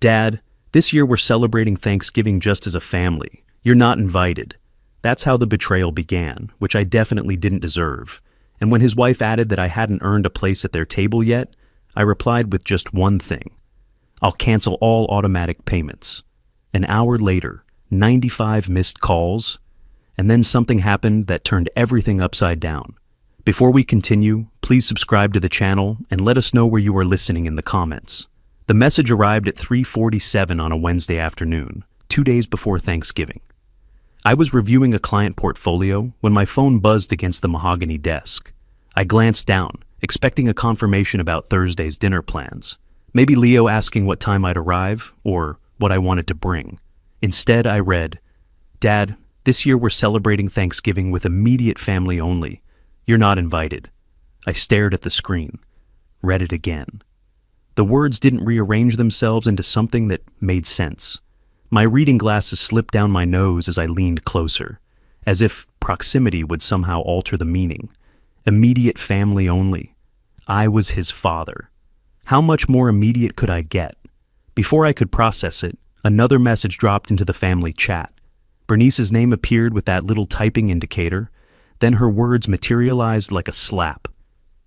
Dad, this year we're celebrating Thanksgiving just as a family. You're not invited. That's how the betrayal began, which I definitely didn't deserve. And when his wife added that I hadn't earned a place at their table yet, I replied with just one thing. I'll cancel all automatic payments. An hour later, 95 missed calls, and then something happened that turned everything upside down. Before we continue, please subscribe to the channel and let us know where you are listening in the comments. The message arrived at 3:47 on a Wednesday afternoon, 2 days before Thanksgiving. I was reviewing a client portfolio when my phone buzzed against the mahogany desk. I glanced down, expecting a confirmation about Thursday's dinner plans. Maybe Leo asking what time I'd arrive, or what I wanted to bring. Instead, I read, Dad, this year we're celebrating Thanksgiving with immediate family only. You're not invited. I stared at the screen, read it again. The words didn't rearrange themselves into something that made sense. My reading glasses slipped down my nose as I leaned closer, as if proximity would somehow alter the meaning. Immediate family only. I was his father. How much more immediate could I get? Before I could process it, another message dropped into the family chat. Bernice's name appeared with that little typing indicator, then her words materialized like a slap.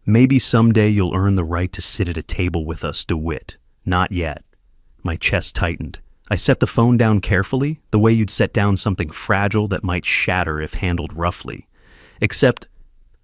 Maybe someday you'll earn the right to sit at a table with us, DeWitt. Not yet. My chest tightened. I set the phone down carefully, the way you'd set down something fragile that might shatter if handled roughly. Except,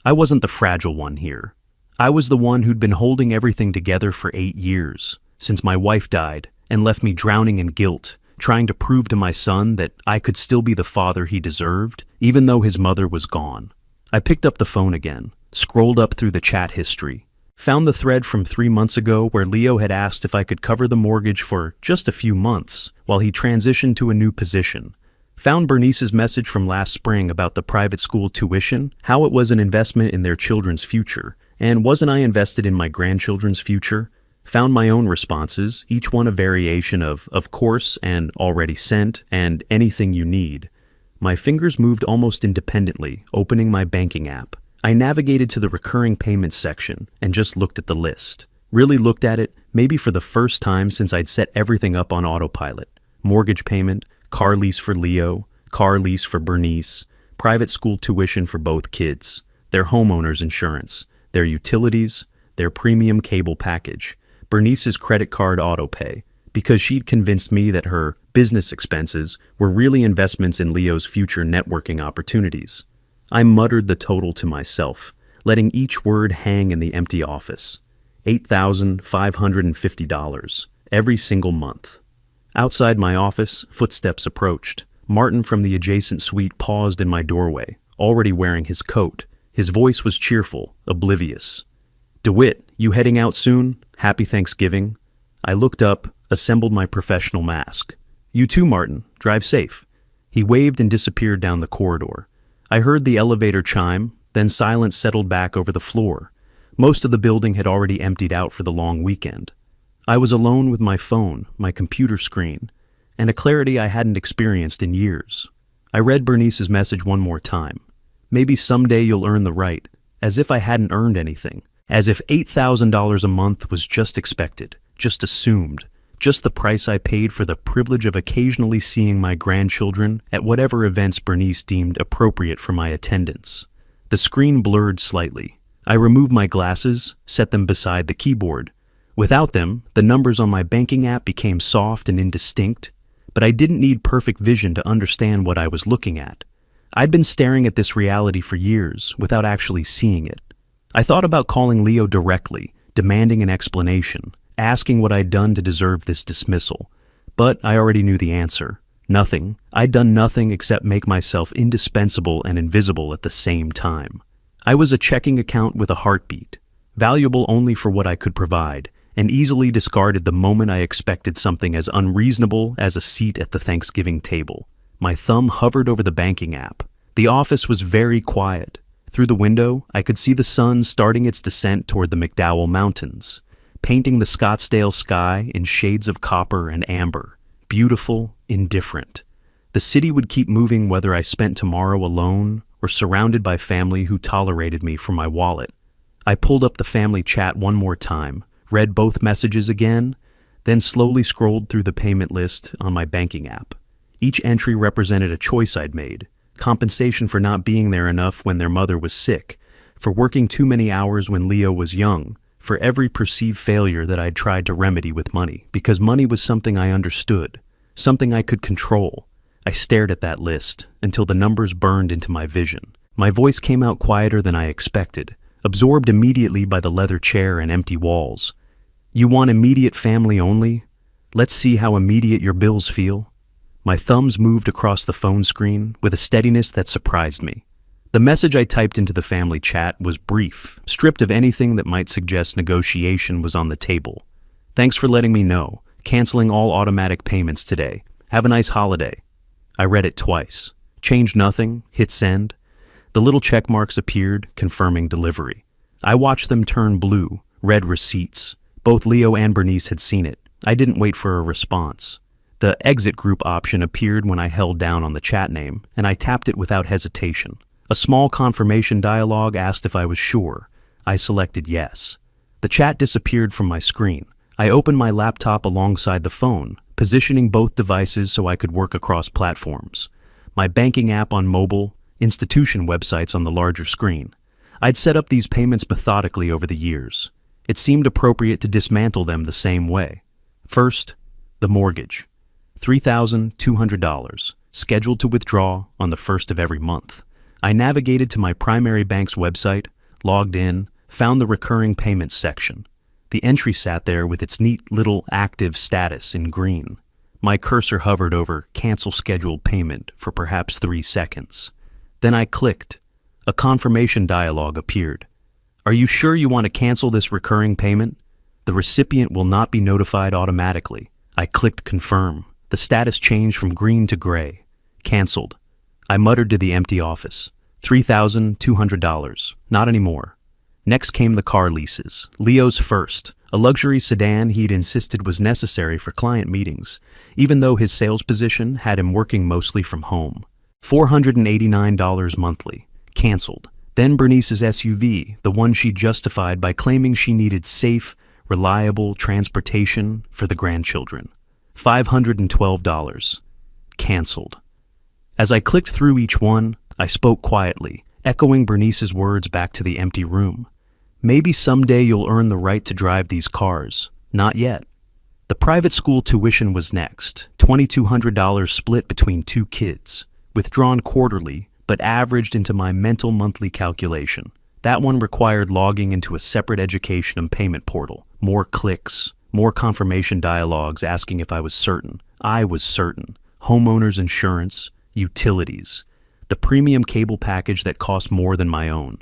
I wasn't the fragile one here. I was the one who'd been holding everything together for 8 years, since my wife died and left me drowning in guilt, trying to prove to my son that I could still be the father he deserved, even though his mother was gone. I picked up the phone again, scrolled up through the chat history, found the thread from 3 months ago where Leo had asked if I could cover the mortgage for just a few months while he transitioned to a new position. Found Bernice's message from last spring about the private school tuition, how it was an investment in their children's future, and wasn't I invested in my grandchildren's future? Found my own responses, each one a variation of course, and already sent, and anything you need. My fingers moved almost independently, opening my banking app. I navigated to the recurring payments section and just looked at the list. Really looked at it, maybe for the first time since I'd set everything up on autopilot. Mortgage payment, car lease for Leo, car lease for Bernice, private school tuition for both kids, their homeowner's insurance, their utilities, their premium cable package, Bernice's credit card autopay, because she'd convinced me that her business expenses were really investments in Leo's future networking opportunities. I muttered the total to myself, letting each word hang in the empty office. $8,550 every single month. Outside my office, footsteps approached. Martin from the adjacent suite paused in my doorway, already wearing his coat. His voice was cheerful, oblivious. DeWitt, you heading out soon? Happy Thanksgiving. I looked up, assembled my professional mask. You too, Martin. Drive safe. He waved and disappeared down the corridor. I heard the elevator chime, then silence settled back over the floor. Most of the building had already emptied out for the long weekend. I was alone with my phone, my computer screen, and a clarity I hadn't experienced in years. I read Bernice's message one more time. Maybe someday you'll earn the right, as if I hadn't earned anything, as if $8,000 a month was just expected, just assumed, just the price I paid for the privilege of occasionally seeing my grandchildren at whatever events Bernice deemed appropriate for my attendance. The screen blurred slightly. I removed my glasses, set them beside the keyboard. Without them, the numbers on my banking app became soft and indistinct, but I didn't need perfect vision to understand what I was looking at. I'd been staring at this reality for years without actually seeing it. I thought about calling Leo directly, demanding an explanation, asking what I'd done to deserve this dismissal. But I already knew the answer. Nothing. I'd done nothing except make myself indispensable and invisible at the same time. I was a checking account with a heartbeat, valuable only for what I could provide, and easily discarded the moment I expected something as unreasonable as a seat at the Thanksgiving table. My thumb hovered over the banking app. The office was very quiet. Through the window, I could see the sun starting its descent toward the McDowell Mountains, painting the Scottsdale sky in shades of copper and amber. Beautiful, indifferent. The city would keep moving whether I spent tomorrow alone or surrounded by family who tolerated me for my wallet. I pulled up the family chat one more time, read both messages again, then slowly scrolled through the payment list on my banking app. Each entry represented a choice I'd made: compensation for not being there enough when their mother was sick, for working too many hours when Leo was young, for every perceived failure that I'd tried to remedy with money, because money was something I understood, something I could control. I stared at that list until the numbers burned into my vision. My voice came out quieter than I expected, absorbed immediately by the leather chair and empty walls. You want immediate family only? Let's see how immediate your bills feel. My thumbs moved across the phone screen with a steadiness that surprised me. The message I typed into the family chat was brief, stripped of anything that might suggest negotiation was on the table. Thanks for letting me know. Canceling all automatic payments today. Have a nice holiday. I read it twice. Changed nothing, hit send. The little check marks appeared, confirming delivery. I watched them turn blue, read receipts. Both Leo and Bernice had seen it. I didn't wait for a response. The exit group option appeared when I held down on the chat name, and I tapped it without hesitation. A small confirmation dialog asked if I was sure. I selected yes. The chat disappeared from my screen. I opened my laptop alongside the phone, positioning both devices so I could work across platforms. My banking app on mobile, institution websites on the larger screen. I'd set up these payments methodically over the years. It seemed appropriate to dismantle them the same way. First, the mortgage. $3,200, scheduled to withdraw on the first of every month. I navigated to my primary bank's website, logged in, found the recurring payments section. The entry sat there with its neat little active status in green. My cursor hovered over cancel scheduled payment for perhaps 3 seconds. Then I clicked. A confirmation dialog appeared. Are you sure you want to cancel this recurring payment? The recipient will not be notified automatically. I clicked confirm. The status changed from green to gray. Canceled. I muttered to the empty office. $3,200. Not anymore. Next came the car leases. Leo's first, a luxury sedan he'd insisted was necessary for client meetings, even though his sales position had him working mostly from home. $489 monthly. Canceled. Then Bernice's SUV, the one she justified by claiming she needed safe, reliable transportation for the grandchildren. $512. Canceled. As I clicked through each one, I spoke quietly, echoing Bernice's words back to the empty room. Maybe someday you'll earn the right to drive these cars. Not yet. The private school tuition was next, $2,200 split between 2 kids, withdrawn quarterly, but averaged into my mental monthly calculation. That one required logging into a separate education and payment portal. More clicks, more confirmation dialogues asking if I was certain. I was certain. Homeowners insurance, utilities, the premium cable package that cost more than my own.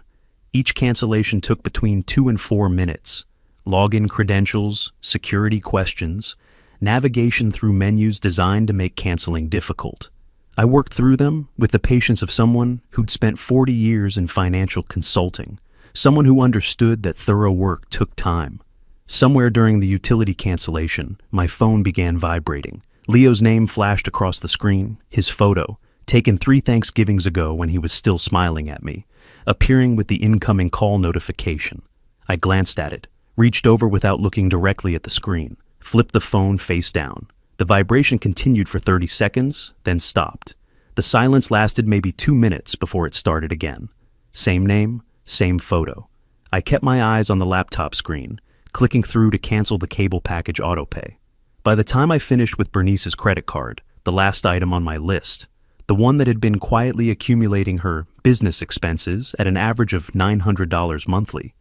Each cancellation took between 2 and 4 minutes. Login credentials, security questions, navigation through menus designed to make canceling difficult. I worked through them with the patience of someone who'd spent 40 years in financial consulting, someone who understood that thorough work took time. Somewhere during the utility cancellation, my phone began vibrating. Leo's name flashed across the screen, his photo, taken 3 Thanksgivings ago when he was still smiling at me, appearing with the incoming call notification. I glanced at it, reached over without looking directly at the screen, flipped the phone face down. The vibration continued for 30 seconds, then stopped. The silence lasted maybe 2 minutes before it started again. Same name, same photo. I kept my eyes on the laptop screen, clicking through to cancel the cable package autopay. By the time I finished with Bernice's credit card, the last item on my list, the one that had been quietly accumulating her business expenses at an average of $900 monthly,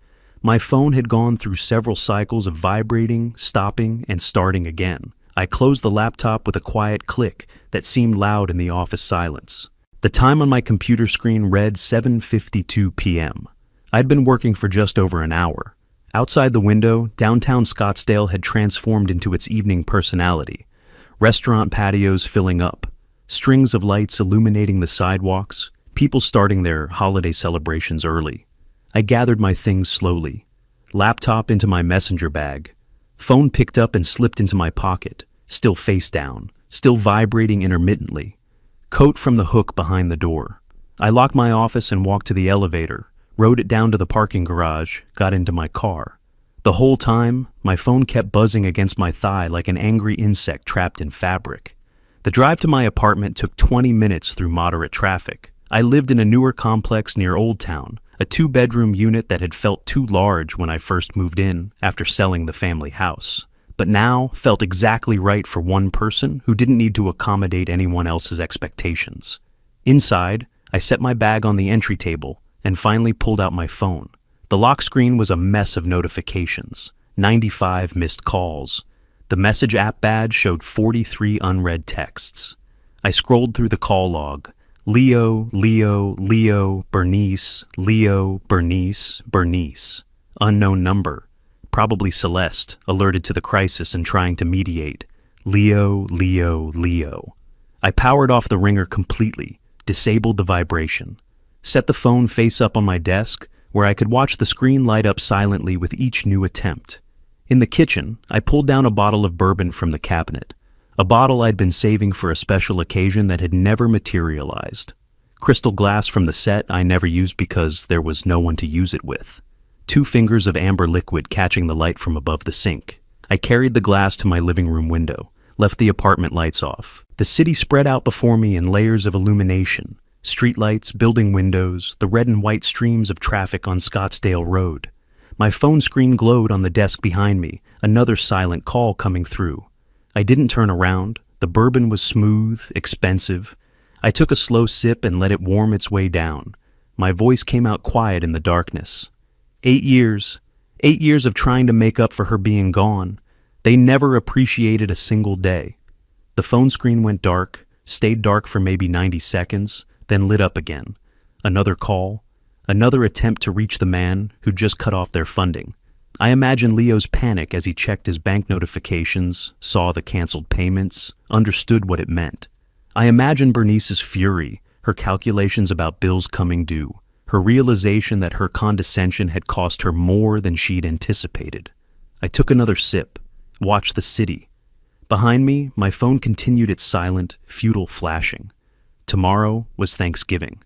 my phone had gone through several cycles of vibrating, stopping, and starting again. I closed the laptop with a quiet click that seemed loud in the office silence. The time on my computer screen read 7:52 p.m. I'd been working for just over an hour. Outside the window, downtown Scottsdale had transformed into its evening personality. Restaurant patios filling up, strings of lights illuminating the sidewalks, people starting their holiday celebrations early. I gathered my things slowly. Laptop into my messenger bag. Phone picked up and slipped into my pocket, still face down, still vibrating intermittently. Coat from the hook behind the door. I locked my office and walked to the elevator, rode it down to the parking garage, got into my car. The whole time, my phone kept buzzing against my thigh like an angry insect trapped in fabric. The drive to my apartment took 20 minutes through moderate traffic. I lived in a newer complex near Old Town, a 2-bedroom unit that had felt too large when I first moved in after selling the family house, but now felt exactly right for one person who didn't need to accommodate anyone else's expectations. Inside, I set my bag on the entry table and finally pulled out my phone. The lock screen was a mess of notifications, 95 missed calls. The message app badge showed 43 unread texts. I scrolled through the call log. Leo, Bernice, Bernice. Unknown number. Probably Celeste, alerted to the crisis and trying to mediate. Leo. I powered off the ringer completely, disabled the vibration, set the phone face up on my desk where I could watch the screen light up silently with each new attempt. In the kitchen, I pulled down a bottle of bourbon from the cabinet, a bottle I'd been saving for a special occasion that had never materialized. Crystal glass from the set I never used because there was no one to use it with. 2 fingers of amber liquid catching the light from above the sink. I carried the glass to my living room window, left the apartment lights off. The city spread out before me in layers of illumination. Streetlights, building windows, the red and white streams of traffic on Scottsdale Road. My phone screen glowed on the desk behind me, another silent call coming through. I didn't turn around. The bourbon was smooth, expensive. I took a slow sip and let it warm its way down. My voice came out quiet in the darkness. 8 years. 8 years of trying to make up for her being gone. They never appreciated a single day. The phone screen went dark, stayed dark for maybe 90 seconds, then lit up again. Another call, another attempt to reach the man who'd just cut off their funding. I imagine Leo's panic as he checked his bank notifications, saw the canceled payments, understood what it meant. I imagine Bernice's fury, her calculations about bills coming due, her realization that her condescension had cost her more than she'd anticipated. I took another sip, watched the city. Behind me, my phone continued its silent, futile flashing. Tomorrow was Thanksgiving.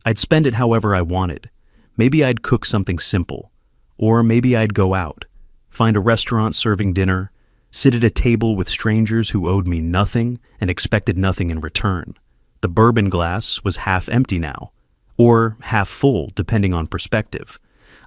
I'd spend it however I wanted. Maybe I'd cook something simple. Or maybe I'd go out, find a restaurant serving dinner, sit at a table with strangers who owed me nothing and expected nothing in return. The bourbon glass was half empty now, or half full, depending on perspective.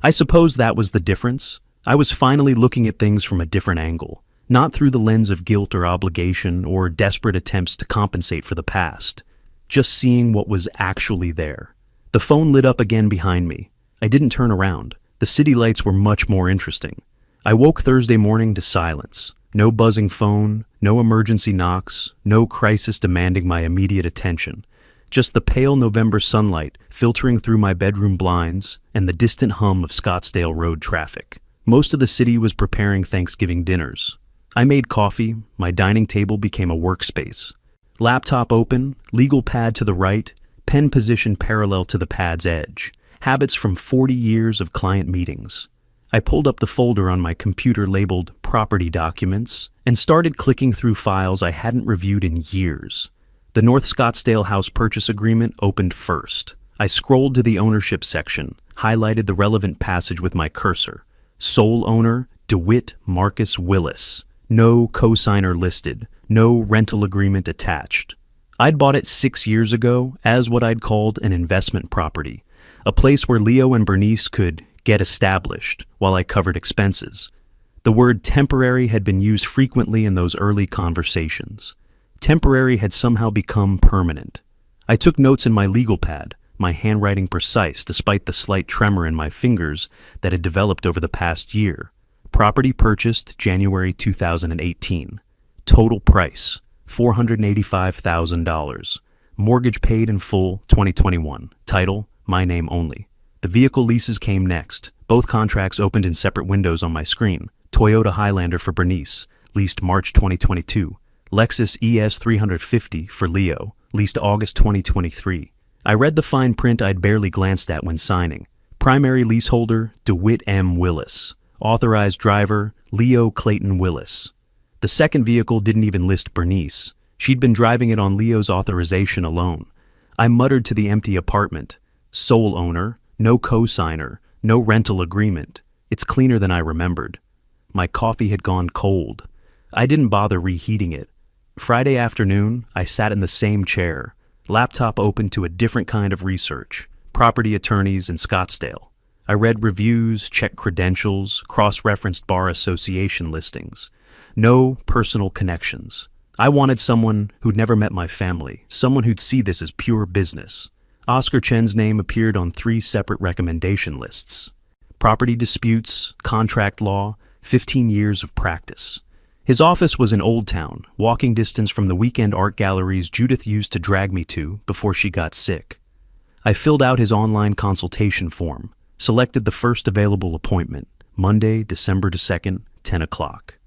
I suppose that was the difference. I was finally looking at things from a different angle, not through the lens of guilt or obligation or desperate attempts to compensate for the past. Just seeing what was actually there. The phone lit up again behind me. I didn't turn around. The city lights were much more interesting. I woke Thursday morning to silence. No buzzing phone, no emergency knocks, no crisis demanding my immediate attention. Just the pale November sunlight filtering through my bedroom blinds and the distant hum of Scottsdale Road traffic. Most of the city was preparing Thanksgiving dinners. I made coffee. My dining table became a workspace. Laptop open, legal pad to the right, pen position parallel to the pad's edge. Habits from 40 years of client meetings. I pulled up the folder on my computer labeled Property Documents and started clicking through files I hadn't reviewed in years. The North Scottsdale House Purchase Agreement opened first. I scrolled to the ownership section, highlighted the relevant passage with my cursor. Sole owner, DeWitt Marcus Willis. No cosigner listed. No rental agreement attached. I'd bought it 6 years ago as what I'd called an investment property, a place where Leo and Bernice could get established while I covered expenses. The word temporary had been used frequently in those early conversations. Temporary had somehow become permanent. I took notes in my legal pad, my handwriting precise despite the slight tremor in my fingers that had developed over the past year. Property purchased January 2018. Total price, $485,000. Mortgage paid in full 2021. Title, my name only. The vehicle leases came next. Both contracts opened in separate windows on my screen. Toyota Highlander for Bernice, leased March 2022. Lexus ES 350 for Leo, leased August 2023. I read the fine print I'd barely glanced at when signing. Primary leaseholder, DeWitt M. Willis. Authorized driver, Leo Clayton Willis. The second vehicle didn't even list Bernice. She'd been driving it on Leo's authorization alone. I muttered to the empty apartment. Sole owner, no cosigner, no rental agreement. It's cleaner than I remembered. My coffee had gone cold. I didn't bother reheating it. Friday afternoon, I sat in the same chair, laptop open to a different kind of research, property attorneys in Scottsdale. I read reviews, checked credentials, cross-referenced bar association listings. No personal connections. I wanted someone who'd never met my family, someone who'd see this as pure business. Oscar Chen's name appeared on 3 separate recommendation lists. Property disputes, contract law, 15 years of practice. His office was in Old Town, walking distance from the weekend art galleries Judith used to drag me to before she got sick. I filled out his online consultation form, selected the first available appointment, Monday, December 2nd, 10 o'clock.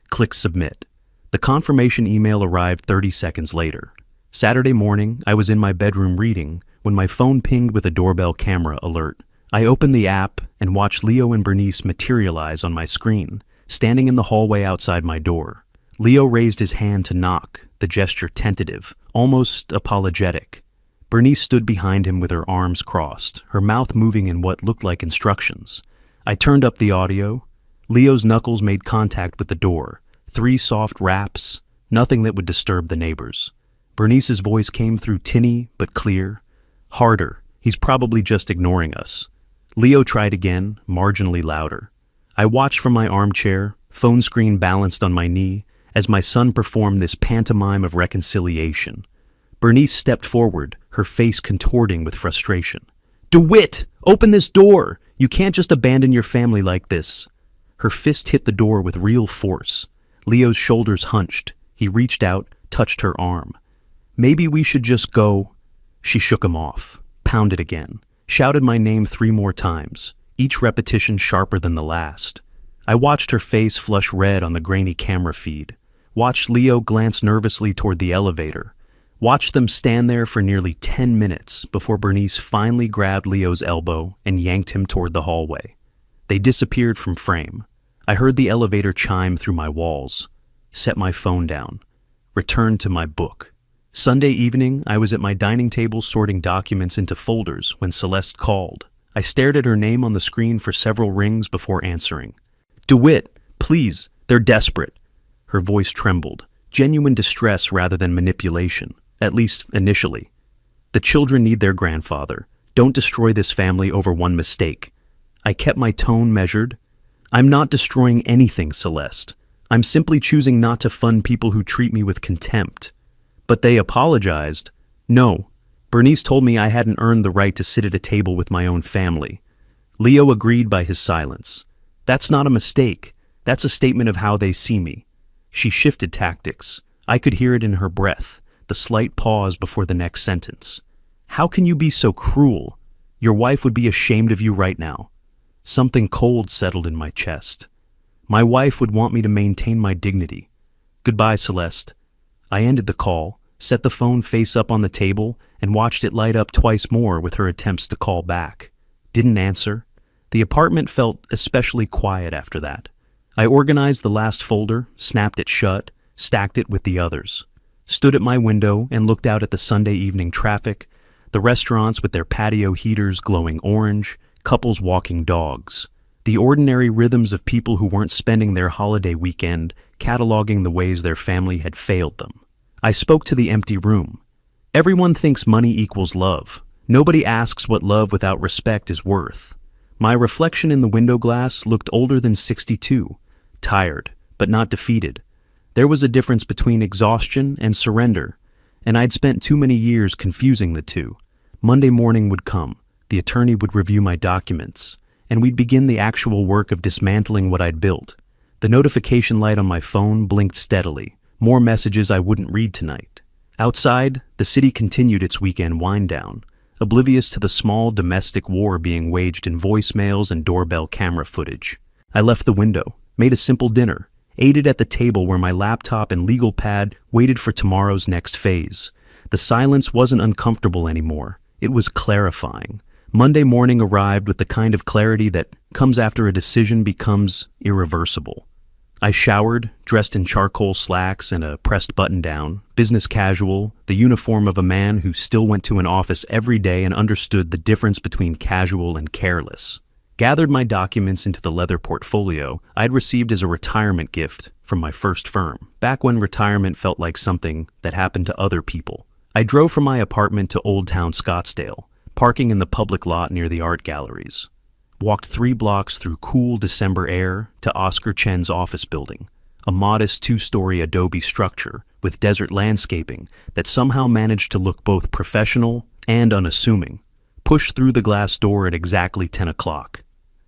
Click Submit. The confirmation email arrived 30 seconds later. Saturday morning, I was in my bedroom reading when my phone pinged with a doorbell camera alert. I opened the app and watched Leo and Bernice materialize on my screen, standing in the hallway outside my door. Leo raised his hand to knock, the gesture tentative, almost apologetic. Bernice stood behind him with her arms crossed, her mouth moving in what looked like instructions. I turned up the audio. Leo's knuckles made contact with the door. 3 soft raps, nothing that would disturb the neighbors. Bernice's voice came through tinny but clear. Harder. He's probably just ignoring us. Leo tried again, marginally louder. I watched from my armchair, phone screen balanced on my knee, as my son performed this pantomime of reconciliation. Bernice stepped forward, her face contorting with frustration. "DeWitt! Open this door! You can't just abandon your family like this." Her fist hit the door with real force. Leo's shoulders hunched. He reached out, touched her arm. "Maybe we should just go." She shook him off, pounded again, shouted my name 3 more times, each repetition sharper than the last. I watched her face flush red on the grainy camera feed, watched Leo glance nervously toward the elevator, watched them stand there for nearly 10 minutes before Bernice finally grabbed Leo's elbow and yanked him toward the hallway. They disappeared from frame. I heard the elevator chime through my walls, set my phone down, returned to my book. Sunday evening, I was at my dining table sorting documents into folders when Celeste called. I stared at her name on the screen for several rings before answering. "DeWitt, please, they're desperate." Her voice trembled, genuine distress rather than manipulation, at least initially. "The children need their grandfather. Don't destroy this family over one mistake." I kept my tone measured. "I'm not destroying anything, Celeste. I'm simply choosing not to fund people who treat me with contempt." But they apologized. "No. Bernice told me I hadn't earned the right to sit at a table with my own family." Leo agreed by his silence. "That's not a mistake. That's a statement of how they see me." She shifted tactics. I could hear it in her breath, the slight pause before the next sentence. "How can you be so cruel? Your wife would be ashamed of you right now." Something cold settled in my chest. My wife would want me to maintain my dignity. "Goodbye, Celeste." I ended the call, set the phone face up on the table, and watched it light up twice more with her attempts to call back. Didn't answer. The apartment felt especially quiet after that. I organized the last folder, snapped it shut, stacked it with the others. Stood at my window and looked out at the Sunday evening traffic, the restaurants with their patio heaters glowing orange, couples walking dogs. The ordinary rhythms of people who weren't spending their holiday weekend cataloging the ways their family had failed them. I spoke to the empty room. Everyone thinks money equals love. Nobody asks what love without respect is worth. My reflection in the window glass looked older than 62, tired, but not defeated. There was a difference between exhaustion and surrender, and I'd spent too many years confusing the two. Monday morning would come, the attorney would review my documents, and we'd begin the actual work of dismantling what I'd built. The notification light on my phone blinked steadily, more messages I wouldn't read tonight. Outside, the city continued its weekend wind-down, oblivious to the small domestic war being waged in voicemails and doorbell camera footage. I left the window, made a simple dinner, ate it at the table where my laptop and legal pad waited for tomorrow's next phase. The silence wasn't uncomfortable anymore. It was clarifying. Monday morning arrived with the kind of clarity that comes after a decision becomes irreversible. I showered, dressed in charcoal slacks and a pressed button-down, business casual, the uniform of a man who still went to an office every day and understood the difference between casual and careless. gathered my documents into the leather portfolio I'd received as a retirement gift from my first firm, back when retirement felt like something that happened to other people. I drove from my apartment to Old Town Scottsdale, parking in the public lot near the art galleries. Walked 3 blocks through cool December air to Oscar Chen's office building, a modest 2-story adobe structure with desert landscaping that somehow managed to look both professional and unassuming. Pushed through the glass door at exactly 10 o'clock.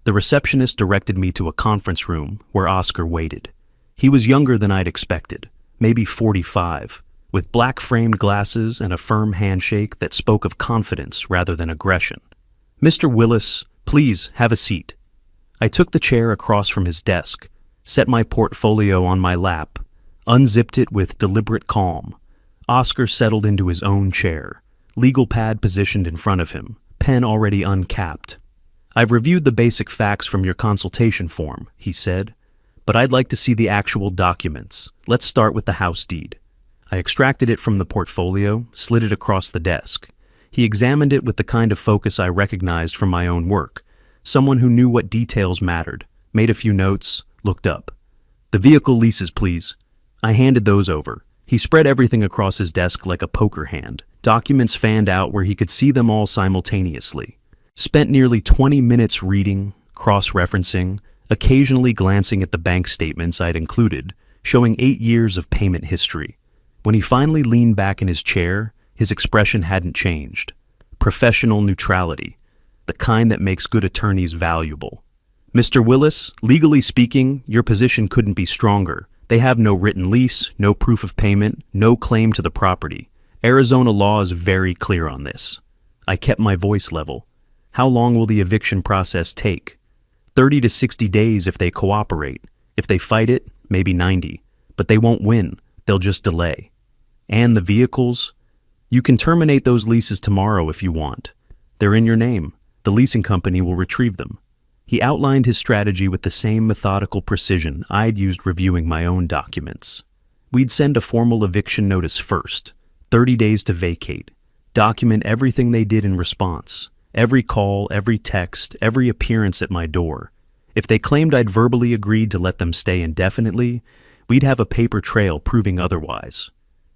The receptionist directed me to a conference room where Oscar waited. He was younger than I'd expected, maybe 45, with black-framed glasses and a firm handshake that spoke of confidence rather than aggression. "Mr. Willis, please have a seat." I took the chair across from his desk, set my portfolio on my lap, unzipped it with deliberate calm. Oscar settled into his own chair, legal pad positioned in front of him, pen already uncapped. "I've reviewed the basic facts from your consultation form," he said, "but I'd like to see the actual documents. Let's start with the house deed." I extracted it from the portfolio, slid it across the desk. He examined it with the kind of focus I recognized from my own work, someone who knew what details mattered, made a few notes, looked up. "The vehicle leases, please." I handed those over. He spread everything across his desk like a poker hand, documents fanned out where he could see them all simultaneously. Spent nearly 20 minutes reading, cross-referencing, occasionally glancing at the bank statements I'd included, showing 8 years of payment history. When he finally leaned back in his chair, his expression hadn't changed. Professional neutrality, the kind that makes good attorneys valuable. "Mr. Willis, legally speaking, your position couldn't be stronger. They have no written lease, no proof of payment, no claim to the property. Arizona law is very clear on this." I kept my voice level. "How long will the eviction process take?" 30 to 60 days if they cooperate. If they fight it, maybe 90. But they won't win. They'll just delay. "And the vehicles? You can terminate those leases tomorrow if you want. They're in your name. The leasing company will retrieve them." He outlined his strategy with the same methodical precision I'd used reviewing my own documents. We'd send a formal eviction notice first, 30 days to vacate, document everything they did in response, every call, every text, every appearance at my door. If they claimed I'd verbally agreed to let them stay indefinitely, we'd have a paper trail proving otherwise.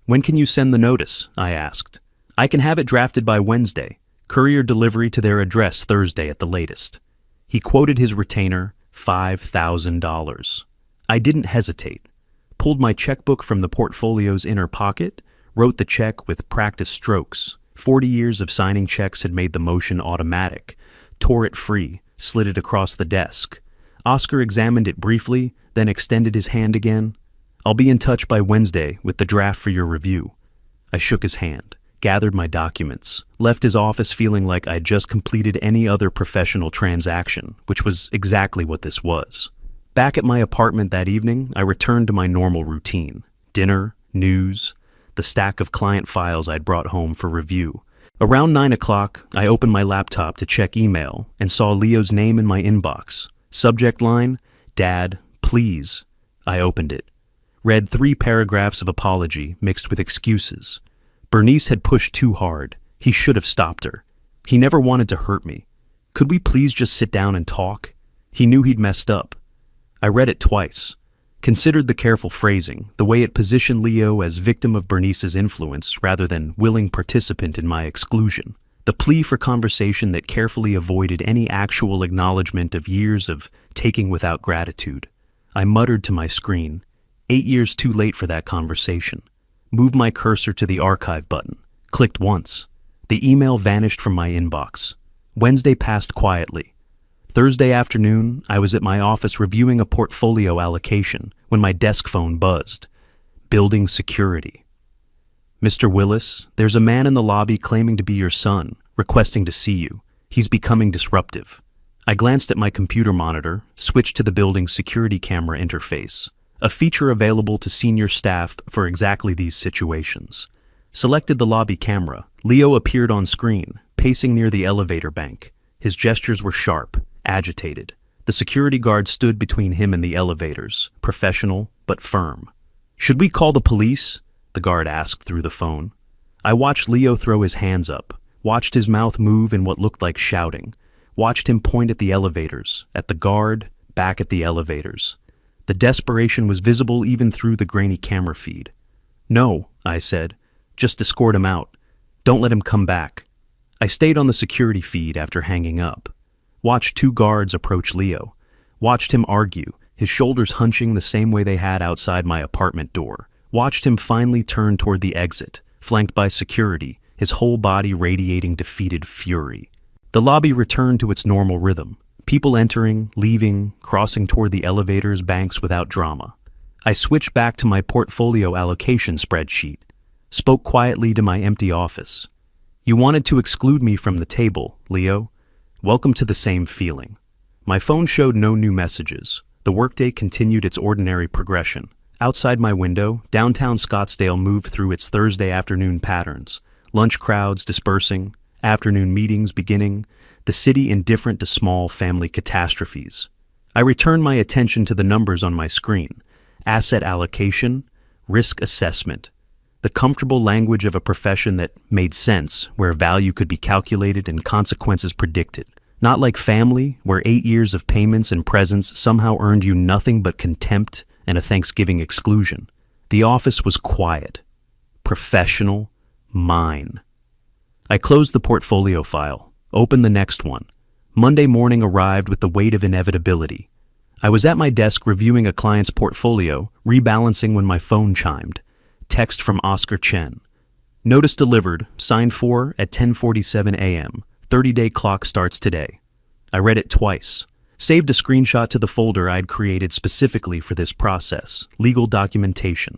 "When can you send the notice?" I asked. "I can have it drafted by Wednesday, courier delivery to their address Thursday at the latest." He quoted his retainer, $5,000. I didn't hesitate. Pulled my checkbook from the portfolio's inner pocket, wrote the check with practiced strokes. 40 years of signing checks had made the motion automatic. Tore it free, slid it across the desk. Oscar examined it briefly, then extended his hand again. "I'll be in touch by Wednesday with the draft for your review." I shook his hand, gathered my documents, left his office feeling like I'd just completed any other professional transaction, which was exactly what this was. Back at my apartment that evening, I returned to my normal routine. Dinner, news, the stack of client files I'd brought home for review. Around 9 o'clock, I opened my laptop to check email and saw Leo's name in my inbox. Subject line, "Dad, please." I opened it. Read 3 paragraphs of apology mixed with excuses. Bernice had pushed too hard. He should have stopped her. He never wanted to hurt me. Could we please just sit down and talk? He knew he'd messed up. I read it twice. Considered the careful phrasing, the way it positioned Leo as victim of Bernice's influence rather than willing participant in my exclusion. The plea for conversation that carefully avoided any actual acknowledgement of years of taking without gratitude. I muttered to my screen, 8 years too late for that conversation. Moved my cursor to the archive button. Clicked once. The email vanished from my inbox. Wednesday passed quietly. Thursday afternoon, I was at my office reviewing a portfolio allocation when my desk phone buzzed. Building security. "Mr. Willis, there's a man in the lobby claiming to be your son, requesting to see you. He's becoming disruptive." I glanced at my computer monitor, switched to the building's security camera interface, a feature available to senior staff for exactly these situations. Selected the lobby camera. Leo appeared on screen, pacing near the elevator bank. His gestures were sharp, agitated. The security guard stood between him and the elevators, professional but firm. "Should we call the police?" the guard asked through the phone. I watched Leo throw his hands up, watched his mouth move in what looked like shouting, Watched him point at the elevators, at the guard, back at the elevators. The desperation was visible even through the grainy camera feed. "No," I said. "Just escort him out. Don't let him come back." I stayed on the security feed after hanging up. Watched 2 guards approach Leo. Watched him argue, his shoulders hunching the same way they had outside my apartment door. Watched him finally turn toward the exit, flanked by security, his whole body radiating defeated fury. The lobby returned to its normal rhythm. People entering, leaving, crossing toward the elevator's banks without drama. I switched back to my portfolio allocation spreadsheet. Spoke quietly to my empty office. "You wanted to exclude me from the table, Leo. Welcome to the same feeling." My phone showed no new messages. The workday continued its ordinary progression. Outside my window, downtown Scottsdale moved through its Thursday afternoon patterns. Lunch crowds dispersing, afternoon meetings beginning, the city indifferent to small family catastrophes. I returned my attention to the numbers on my screen. Asset allocation, risk assessment. The comfortable language of a profession that made sense, where value could be calculated and consequences predicted. Not like family, where 8 years of payments and presents somehow earned you nothing but contempt and a Thanksgiving exclusion. The office was quiet, professional, mine. I closed the portfolio file, opened the next one. Monday morning arrived with the weight of inevitability. I was at my desk reviewing a client's portfolio, rebalancing when my phone chimed. Text from Oscar Chen. "Notice delivered, signed for at 10:47 a.m. 30-day clock starts today." I read it twice. Saved a screenshot to the folder I'd created specifically for this process, legal documentation.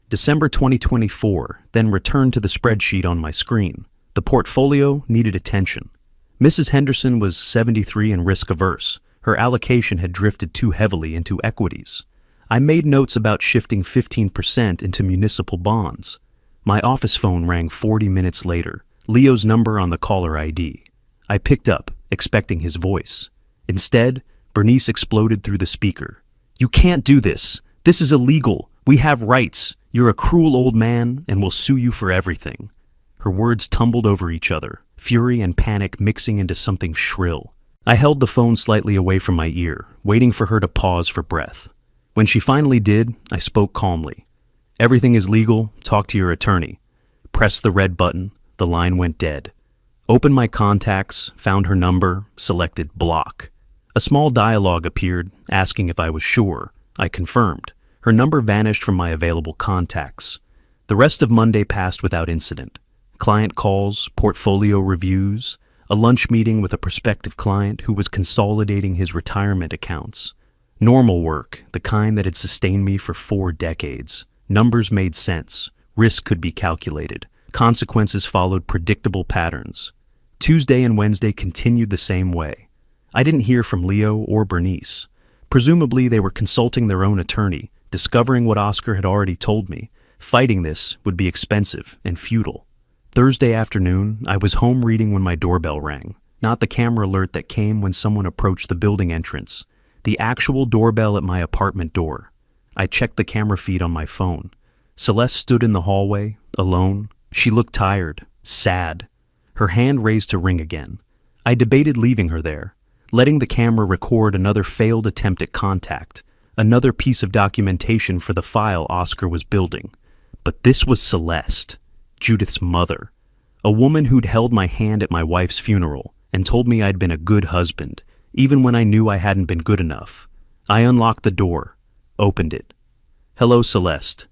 December 2024, then returned to the spreadsheet on my screen. The portfolio needed attention. Mrs. Henderson was 73 and risk-averse. Her allocation had drifted too heavily into equities. I made notes about shifting 15% into municipal bonds. My office phone rang 40 minutes later, Leo's number on the caller ID. I picked up, expecting his voice. Instead, Bernice exploded through the speaker. "You can't do this. This is illegal. We have rights. You're a cruel old man, and we'll sue you for everything." Her words tumbled over each other, fury and panic mixing into something shrill. I held the phone slightly away from my ear, waiting for her to pause for breath. When she finally did, I spoke calmly. "Everything is legal. Talk to your attorney." Pressed the red button. The line went dead. Opened my contacts, found her number, selected block. A small dialogue appeared, asking if I was sure. I confirmed. Her number vanished from my available contacts. The rest of Monday passed without incident. Client calls, portfolio reviews, a lunch meeting with a prospective client who was consolidating his retirement accounts. Normal work, the kind that had sustained me for 4 decades. Numbers made sense. Risk could be calculated. Consequences followed predictable patterns. Tuesday and Wednesday continued the same way. I didn't hear from Leo or Bernice. Presumably they were consulting their own attorney, discovering what Oscar had already told me. Fighting this would be expensive and futile. Thursday afternoon, I was home reading when my doorbell rang. Not the camera alert that came when someone approached the building entrance. The actual doorbell at my apartment door. I checked the camera feed on my phone. Celeste stood in the hallway, alone. She looked tired, sad. Her hand raised to ring again. I debated leaving her there, letting the camera record another failed attempt at contact, another piece of documentation for the file Oscar was building. But this was Celeste, Judith's mother, a woman who'd held my hand at my wife's funeral and told me I'd been a good husband, even when I knew I hadn't been good enough. I unlocked the door, opened it. "Hello, Celeste."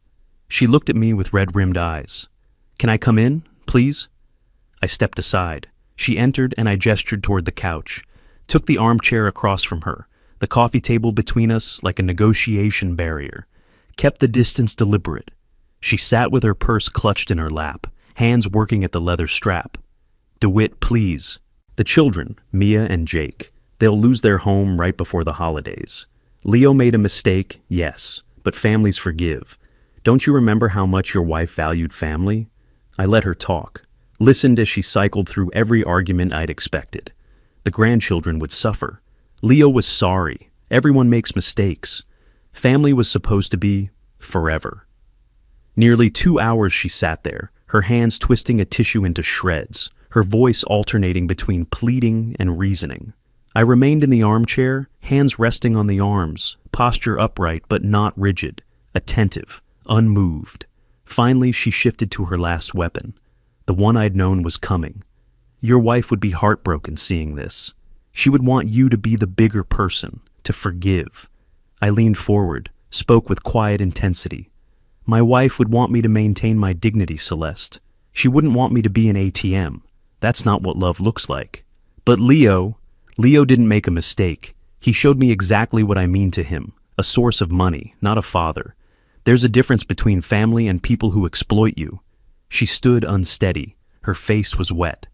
She looked at me with red-rimmed eyes. "Can I come in, please?" I stepped aside. She entered and I gestured toward the couch, took the armchair across from her, the coffee table between us like a negotiation barrier, kept the distance deliberate. She sat with her purse clutched in her lap, hands working at the leather strap. "DeWitt, please. The children, Mia and Jake, they'll lose their home right before the holidays. Leo made a mistake, yes, but families forgive. Don't you remember how much your wife valued family?" I let her talk, listened as she cycled through every argument I'd expected. The grandchildren would suffer. Leo was sorry. Everyone makes mistakes. Family was supposed to be forever. Nearly 2 hours she sat there, her hands twisting a tissue into shreds, her voice alternating between pleading and reasoning. I remained in the armchair, hands resting on the arms, posture upright but not rigid, attentive, unmoved. Finally, she shifted to her last weapon. The one I'd known was coming. Your wife would be heartbroken seeing this. She would want you to be the bigger person, to forgive. I leaned forward, spoke with quiet intensity. My wife would want me to maintain my dignity, Celeste. She wouldn't want me to be an ATM. That's not what love looks like. But Leo didn't make a mistake. He showed me exactly what I mean to him, a source of money, not a father. There's a difference between family and people who exploit you. She stood unsteady. Her face was wet.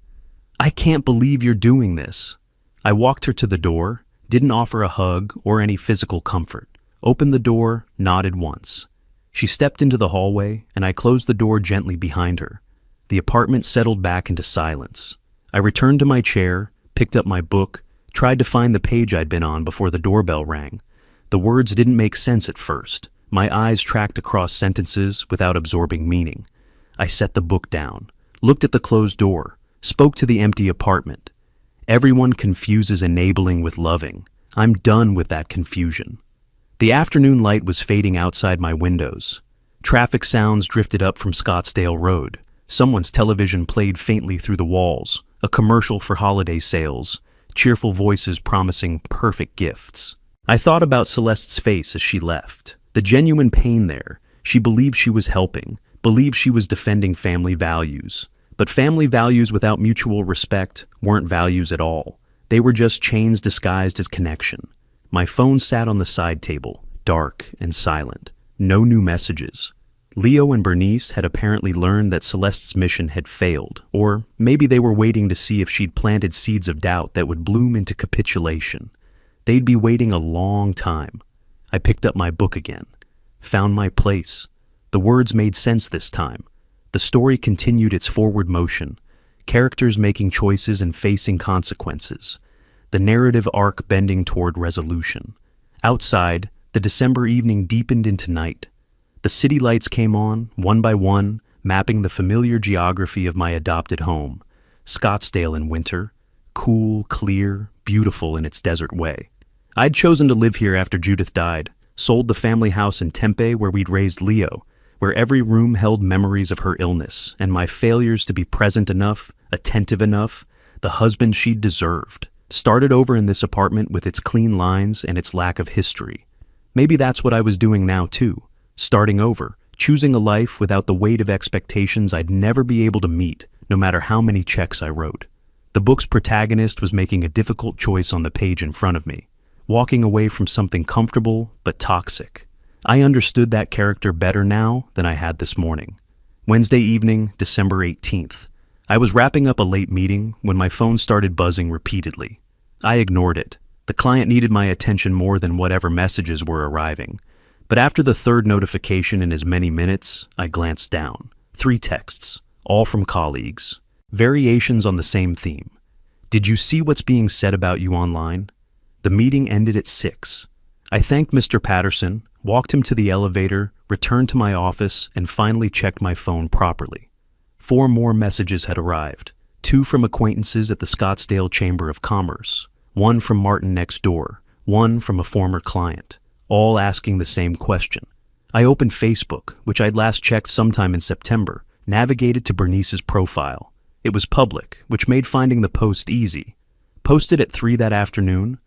I can't believe you're doing this. I walked her to the door, didn't offer a hug or any physical comfort. Opened the door, nodded once. She stepped into the hallway, and I closed the door gently behind her. The apartment settled back into silence. I returned to my chair, picked up my book, tried to find the page I'd been on before the doorbell rang. The words didn't make sense at first. My eyes tracked across sentences without absorbing meaning. I set the book down, looked at the closed door, spoke to the empty apartment. Everyone confuses enabling with loving. I'm done with that confusion. The afternoon light was fading outside my windows. Traffic sounds drifted up from Scottsdale Road. Someone's television played faintly through the walls, a commercial for holiday sales, cheerful voices promising perfect gifts. I thought about Celeste's face as she left. The genuine pain there. She believed she was helping, believed she was defending family values. But family values without mutual respect weren't values at all. They were just chains disguised as connection. My phone sat on the side table, dark and silent. No new messages. Leo and Bernice had apparently learned that Celeste's mission had failed, or maybe they were waiting to see if she'd planted seeds of doubt that would bloom into capitulation. They'd be waiting a long time. I picked up my book again, found my place. The words made sense this time. The story continued its forward motion, characters making choices and facing consequences, the narrative arc bending toward resolution. Outside, the December evening deepened into night. The city lights came on, one by one, mapping the familiar geography of my adopted home. Scottsdale in winter, cool, clear, beautiful in its desert way. I'd chosen to live here after Judith died, sold the family house in Tempe where we'd raised Leo, where every room held memories of her illness and my failures to be present enough, attentive enough, the husband she'd deserved. Started over in this apartment with its clean lines and its lack of history. Maybe that's what I was doing now too, starting over, choosing a life without the weight of expectations I'd never be able to meet, no matter how many checks I wrote. The book's protagonist was making a difficult choice on the page in front of me, walking away from something comfortable but toxic. I understood that character better now than I had this morning. Wednesday evening, December 18th. I was wrapping up a late meeting when my phone started buzzing repeatedly. I ignored it. The client needed my attention more than whatever messages were arriving. But after the third notification in as many minutes, I glanced down. 3 texts, all from colleagues. Variations on the same theme. Did you see what's being said about you online? The meeting ended at 6. I thanked Mr. Patterson, walked him to the elevator, returned to my office, and finally checked my phone properly. 4 more messages had arrived. 2 from acquaintances at the Scottsdale Chamber of Commerce. 1 from Martin next door. 1 from a former client. All asking the same question. I opened Facebook, which I'd last checked sometime in September, navigated to Bernice's profile. It was public, which made finding the post easy. Posted at 3 that afternoon.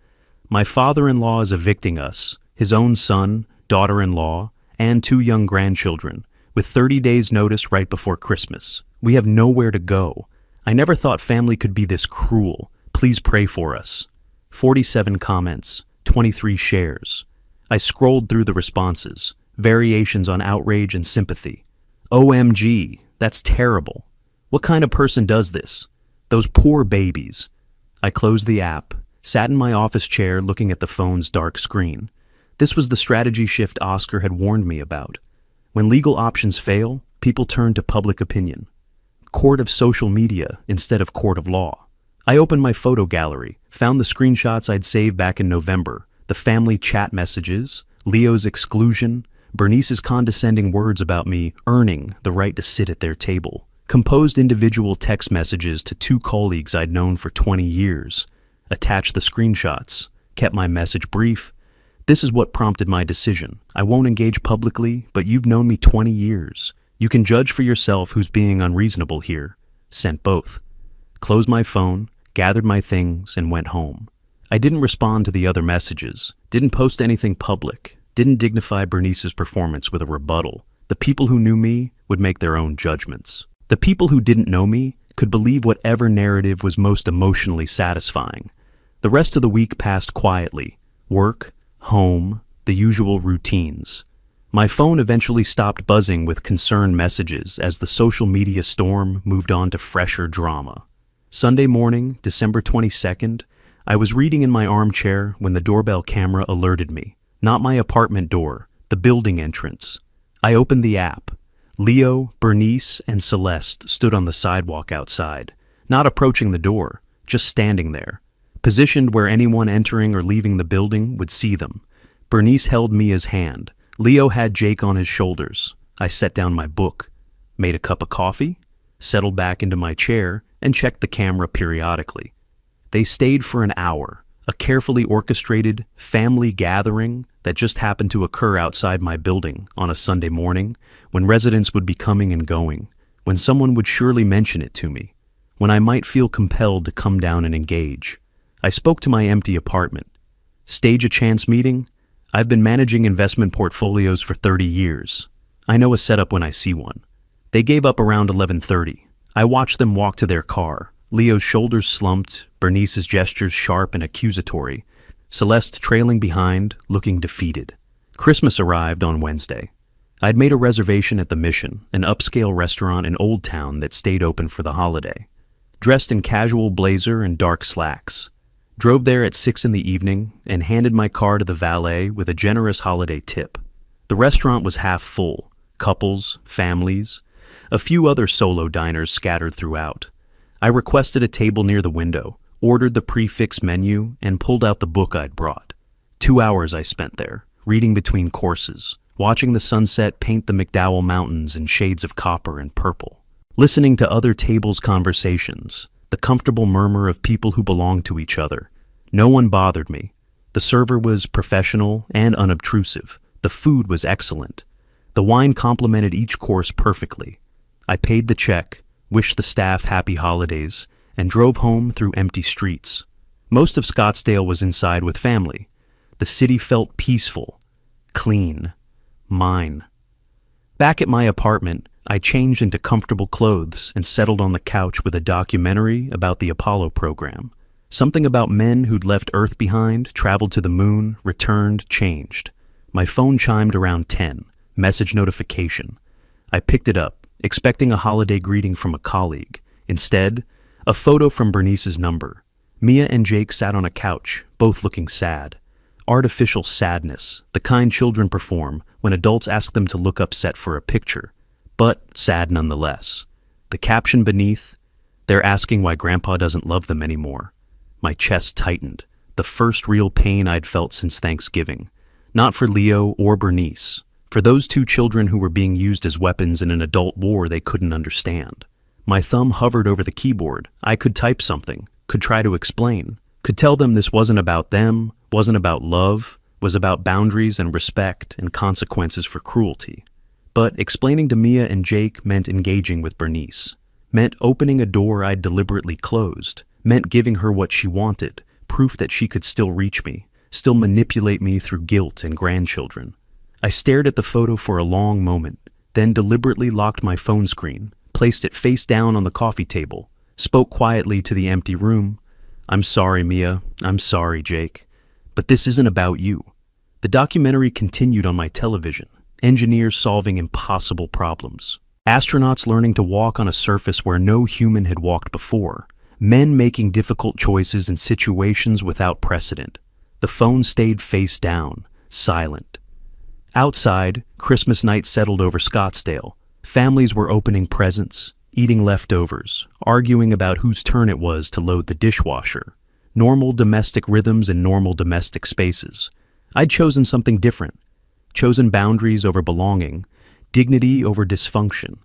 My father-in-law is evicting us, his own son, daughter-in-law, and 2 young grandchildren, with 30 days' notice right before Christmas. We have nowhere to go. I never thought family could be this cruel. Please pray for us. 47 comments, 23 shares. I scrolled through the responses, variations on outrage and sympathy. OMG, that's terrible. What kind of person does this? Those poor babies. I closed the app, sat in my office chair looking at the phone's dark screen. This was the strategy shift Oscar had warned me about. When legal options fail, people turn to public opinion. Court of social media instead of court of law. I opened my photo gallery, found the screenshots I'd saved back in November, the family chat messages, Leo's exclusion, Bernice's condescending words about me earning the right to sit at their table. Composed individual text messages to two colleagues I'd known for 20 years. Attached the screenshots. Kept my message brief. This is what prompted my decision. I won't engage publicly, but you've known me 20 years. You can judge for yourself who's being unreasonable here. Sent both. Closed my phone, gathered my things, and went home. I didn't respond to the other messages, didn't post anything public, didn't dignify Bernice's performance with a rebuttal. The people who knew me would make their own judgments. The people who didn't know me could believe whatever narrative was most emotionally satisfying. The rest of the week passed quietly. Work, home, the usual routines. My phone eventually stopped buzzing with concerned messages as the social media storm moved on to fresher drama. Sunday morning, December 22nd, I was reading in my armchair when the doorbell camera alerted me. Not my apartment door, the building entrance. I opened the app. Leo, Bernice, and Celeste stood on the sidewalk outside, not approaching the door, just standing there, positioned where anyone entering or leaving the building would see them. Bernice held Mia's hand. Leo had Jake on his shoulders. I set down my book, made a cup of coffee, settled back into my chair, and checked the camera periodically. They stayed for an hour, a carefully orchestrated family gathering that just happened to occur outside my building on a Sunday morning, when residents would be coming and going, when someone would surely mention it to me, when I might feel compelled to come down and engage. I spoke to my empty apartment. Stage a chance meeting? I've been managing investment portfolios for 30 years. I know a setup when I see one. They gave up around 11:30. I watched them walk to their car. Leo's shoulders slumped, Bernice's gestures sharp and accusatory, Celeste trailing behind, looking defeated. Christmas arrived on Wednesday. I'd made a reservation at the Mission, an upscale restaurant in Old Town that stayed open for the holiday. Dressed in casual blazer and dark slacks. Drove there at 6 in the evening and handed my car to the valet with a generous holiday tip. The restaurant was half full, couples, families, a few other solo diners scattered throughout. I requested a table near the window, ordered the prefix menu, and pulled out the book I'd brought. 2 hours I spent there, reading between courses, watching the sunset paint the McDowell Mountains in shades of copper and purple, listening to other tables' conversations, the comfortable murmur of people who belonged to each other. No one bothered me. The server was professional and unobtrusive. The food was excellent. The wine complemented each course perfectly. I paid the check, wished the staff happy holidays, and drove home through empty streets. Most of Scottsdale was inside with family. The city felt peaceful, clean, mine. Back at my apartment, I changed into comfortable clothes and settled on the couch with a documentary about the Apollo program. Something about men who'd left Earth behind, traveled to the moon, returned, changed. My phone chimed around 10, message notification. I picked it up, expecting a holiday greeting from a colleague. Instead, a photo from Bernice's number. Mia and Jake sat on a couch, both looking sad. Artificial sadness, the kind children perform when adults ask them to look upset for a picture, but sad nonetheless. The caption beneath, they're asking why Grandpa doesn't love them anymore. My chest tightened, the first real pain I'd felt since Thanksgiving. Not for Leo or Bernice, for those two children who were being used as weapons in an adult war they couldn't understand. My thumb hovered over the keyboard. I could type something, could try to explain, could tell them this wasn't about them, wasn't about love, was about boundaries and respect and consequences for cruelty. But explaining to Mia and Jake meant engaging with Bernice, meant opening a door I'd deliberately closed, meant giving her what she wanted, proof that she could still reach me, still manipulate me through guilt and grandchildren. I stared at the photo for a long moment, then deliberately locked my phone screen, placed it face down on the coffee table, spoke quietly to the empty room. I'm sorry, Mia. I'm sorry, Jake. But this isn't about you. The documentary continued on my television. Engineers solving impossible problems. Astronauts learning to walk on a surface where no human had walked before. Men making difficult choices in situations without precedent. The phone stayed face down, silent. Outside, Christmas night settled over Scottsdale. Families were opening presents, eating leftovers, arguing about whose turn it was to load the dishwasher. Normal domestic rhythms in normal domestic spaces. I'd chosen something different. Chosen boundaries over belonging, dignity over dysfunction.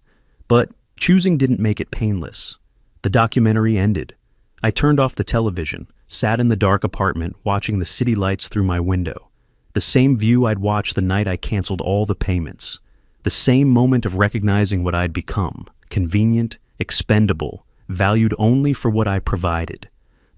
But Choosing didn't make it painless. The documentary ended. I turned off the television, sat in the dark apartment watching the city lights through my window. The same view I'd watched the night I canceled all the payments. The same moment of recognizing what I'd become: convenient, expendable, valued only for what I provided.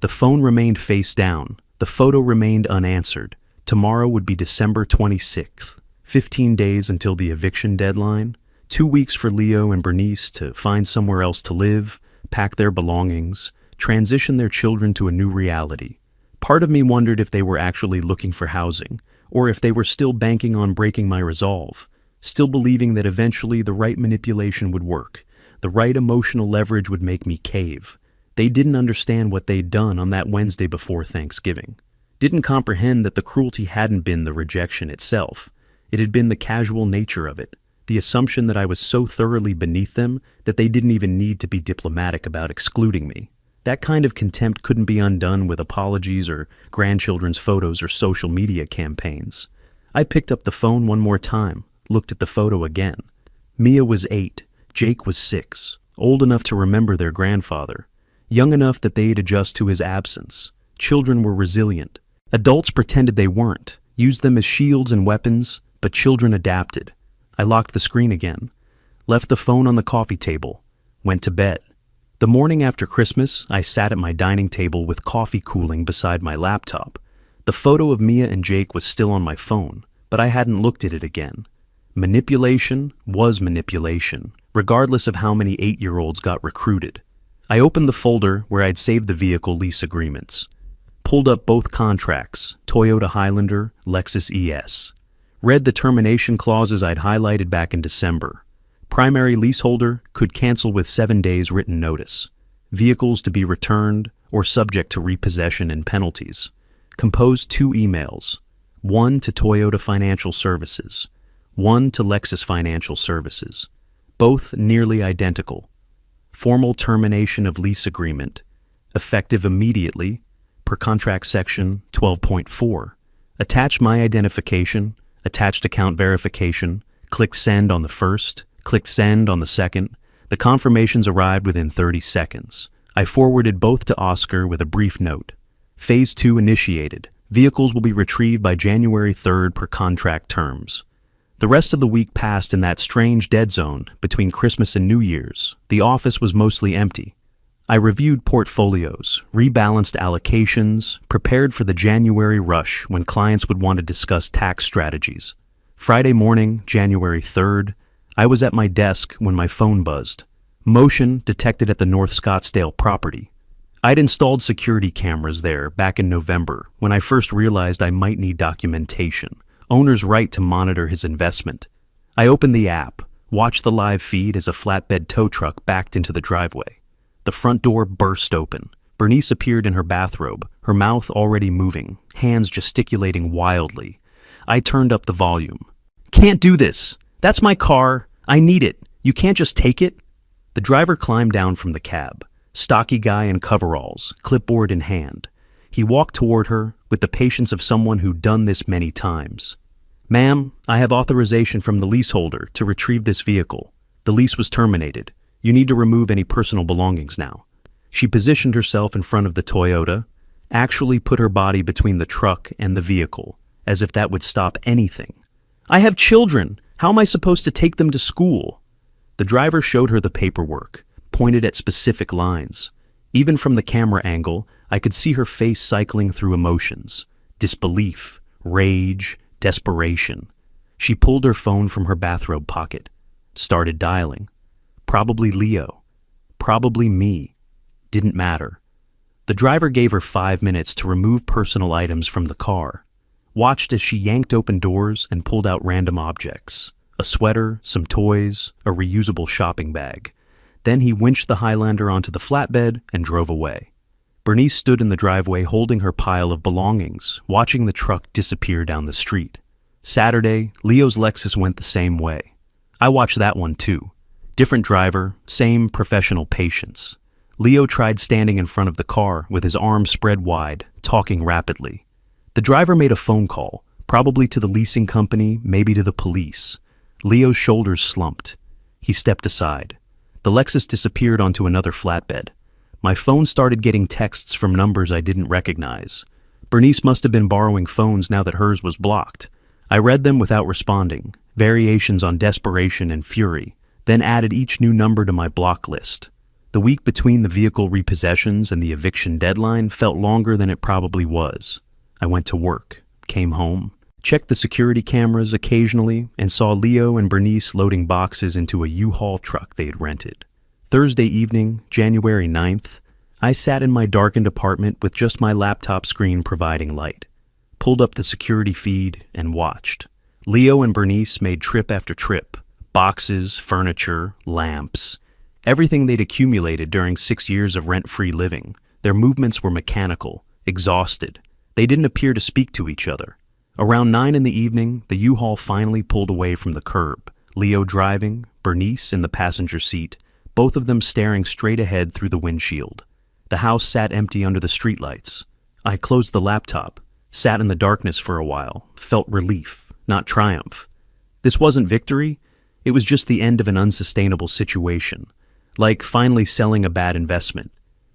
The phone remained face down. The photo remained unanswered. Tomorrow would be December 26th. 15 days until the eviction deadline. 2 weeks for Leo and Bernice to find somewhere else to live, pack their belongings, transition their children to a new reality. Part of me wondered if they were actually looking for housing, or if they were still banking on breaking my resolve, still believing that eventually the right manipulation would work, the right emotional leverage would make me cave. They didn't understand what they'd done on that Wednesday before Thanksgiving. Didn't comprehend that the cruelty hadn't been the rejection itself. It had been the casual nature of it, the assumption that I was so thoroughly beneath them that they didn't even need to be diplomatic about excluding me. That kind of contempt couldn't be undone with apologies or grandchildren's photos or social media campaigns. I picked up the phone one more time, looked at the photo again. Mia was 8, Jake was 6, old enough to remember their grandfather, young enough that they'd adjust to his absence. Children were resilient. Adults pretended they weren't, used them as shields and weapons, but children adapted. I locked the screen again, left the phone on the coffee table, went to bed. The morning after Christmas, I sat at my dining table with coffee cooling beside my laptop. The photo of Mia and Jake was still on my phone, but I hadn't looked at it again. Manipulation was manipulation, regardless of how many 8-year-olds got recruited. I opened the folder where I'd saved the vehicle lease agreements, pulled up both contracts, Toyota Highlander, Lexus ES. Read the termination clauses I'd highlighted back in December. Primary leaseholder could cancel with 7 days written notice. Vehicles to be returned or subject to repossession and penalties. Composed 2 emails, one to Toyota Financial Services, one to Lexus Financial Services, both nearly identical. Formal termination of lease agreement, effective immediately, per contract section 12.4. Attach my identification, attached account verification, click send on the first, click send on the second. The confirmations arrived within 30 seconds. I forwarded both to Oscar with a brief note. Phase 2 initiated. Vehicles will be retrieved by January 3rd per contract terms. The rest of the week passed in that strange dead zone between Christmas and New Year's. The office was mostly empty. I reviewed portfolios, rebalanced allocations, prepared for the January rush when clients would want to discuss tax strategies. Friday morning, January 3rd, I was at my desk when my phone buzzed. Motion detected at the North Scottsdale property. I'd installed security cameras there back in November when I first realized I might need documentation, owner's right to monitor his investment. I opened the app, watched the live feed as a flatbed tow truck backed into the driveway. The front door burst open. Bernice appeared in her bathrobe, her mouth already moving, hands gesticulating wildly. I turned up the volume. "Can't do this! That's my car! I need it! You can't just take it!" The driver climbed down from the cab, stocky guy in coveralls, clipboard in hand. He walked toward her with the patience of someone who'd done this many times. "Ma'am, I have authorization from the leaseholder to retrieve this vehicle. The lease was terminated. You need to remove any personal belongings now." She positioned herself in front of the Toyota, actually put her body between the truck and the vehicle, as if that would stop anything. "I have children. How am I supposed to take them to school?" The driver showed her the paperwork, pointed at specific lines. Even from the camera angle, I could see her face cycling through emotions: disbelief, rage, desperation. She pulled her phone from her bathrobe pocket, started dialing. Probably Leo. Probably me. Didn't matter. The driver gave her 5 minutes to remove personal items from the car. Watched as she yanked open doors and pulled out random objects. A sweater, some toys, a reusable shopping bag. Then he winched the Highlander onto the flatbed and drove away. Bernice stood in the driveway holding her pile of belongings, watching the truck disappear down the street. Saturday, Leo's Lexus went the same way. I watched that one too. Different driver, same professional patience. Leo tried standing in front of the car with his arms spread wide, talking rapidly. The driver made a phone call, probably to the leasing company, maybe to the police. Leo's shoulders slumped. He stepped aside. The Lexus disappeared onto another flatbed. My phone started getting texts from numbers I didn't recognize. Bernice must have been borrowing phones now that hers was blocked. I read them without responding, variations on desperation and fury, then added each new number to my block list. The week between the vehicle repossessions and the eviction deadline felt longer than it probably was. I went to work, came home, checked the security cameras occasionally, and saw Leo and Bernice loading boxes into a U-Haul truck they had rented. Thursday evening, January 9th, I sat in my darkened apartment with just my laptop screen providing light, pulled up the security feed, and watched. Leo and Bernice made trip after trip, boxes, furniture, lamps, everything they'd accumulated during 6 years of rent-free living. Their movements were mechanical, exhausted. They didn't appear to speak to each other. Around 9 in the evening, the U-Haul finally pulled away from the curb, Leo driving, Bernice in the passenger seat, both of them staring straight ahead through the windshield. The house sat empty under the streetlights. I closed the laptop, sat in the darkness for a while, felt relief, not triumph. This wasn't victory, it was just the end of an unsustainable situation. Like finally selling a bad investment.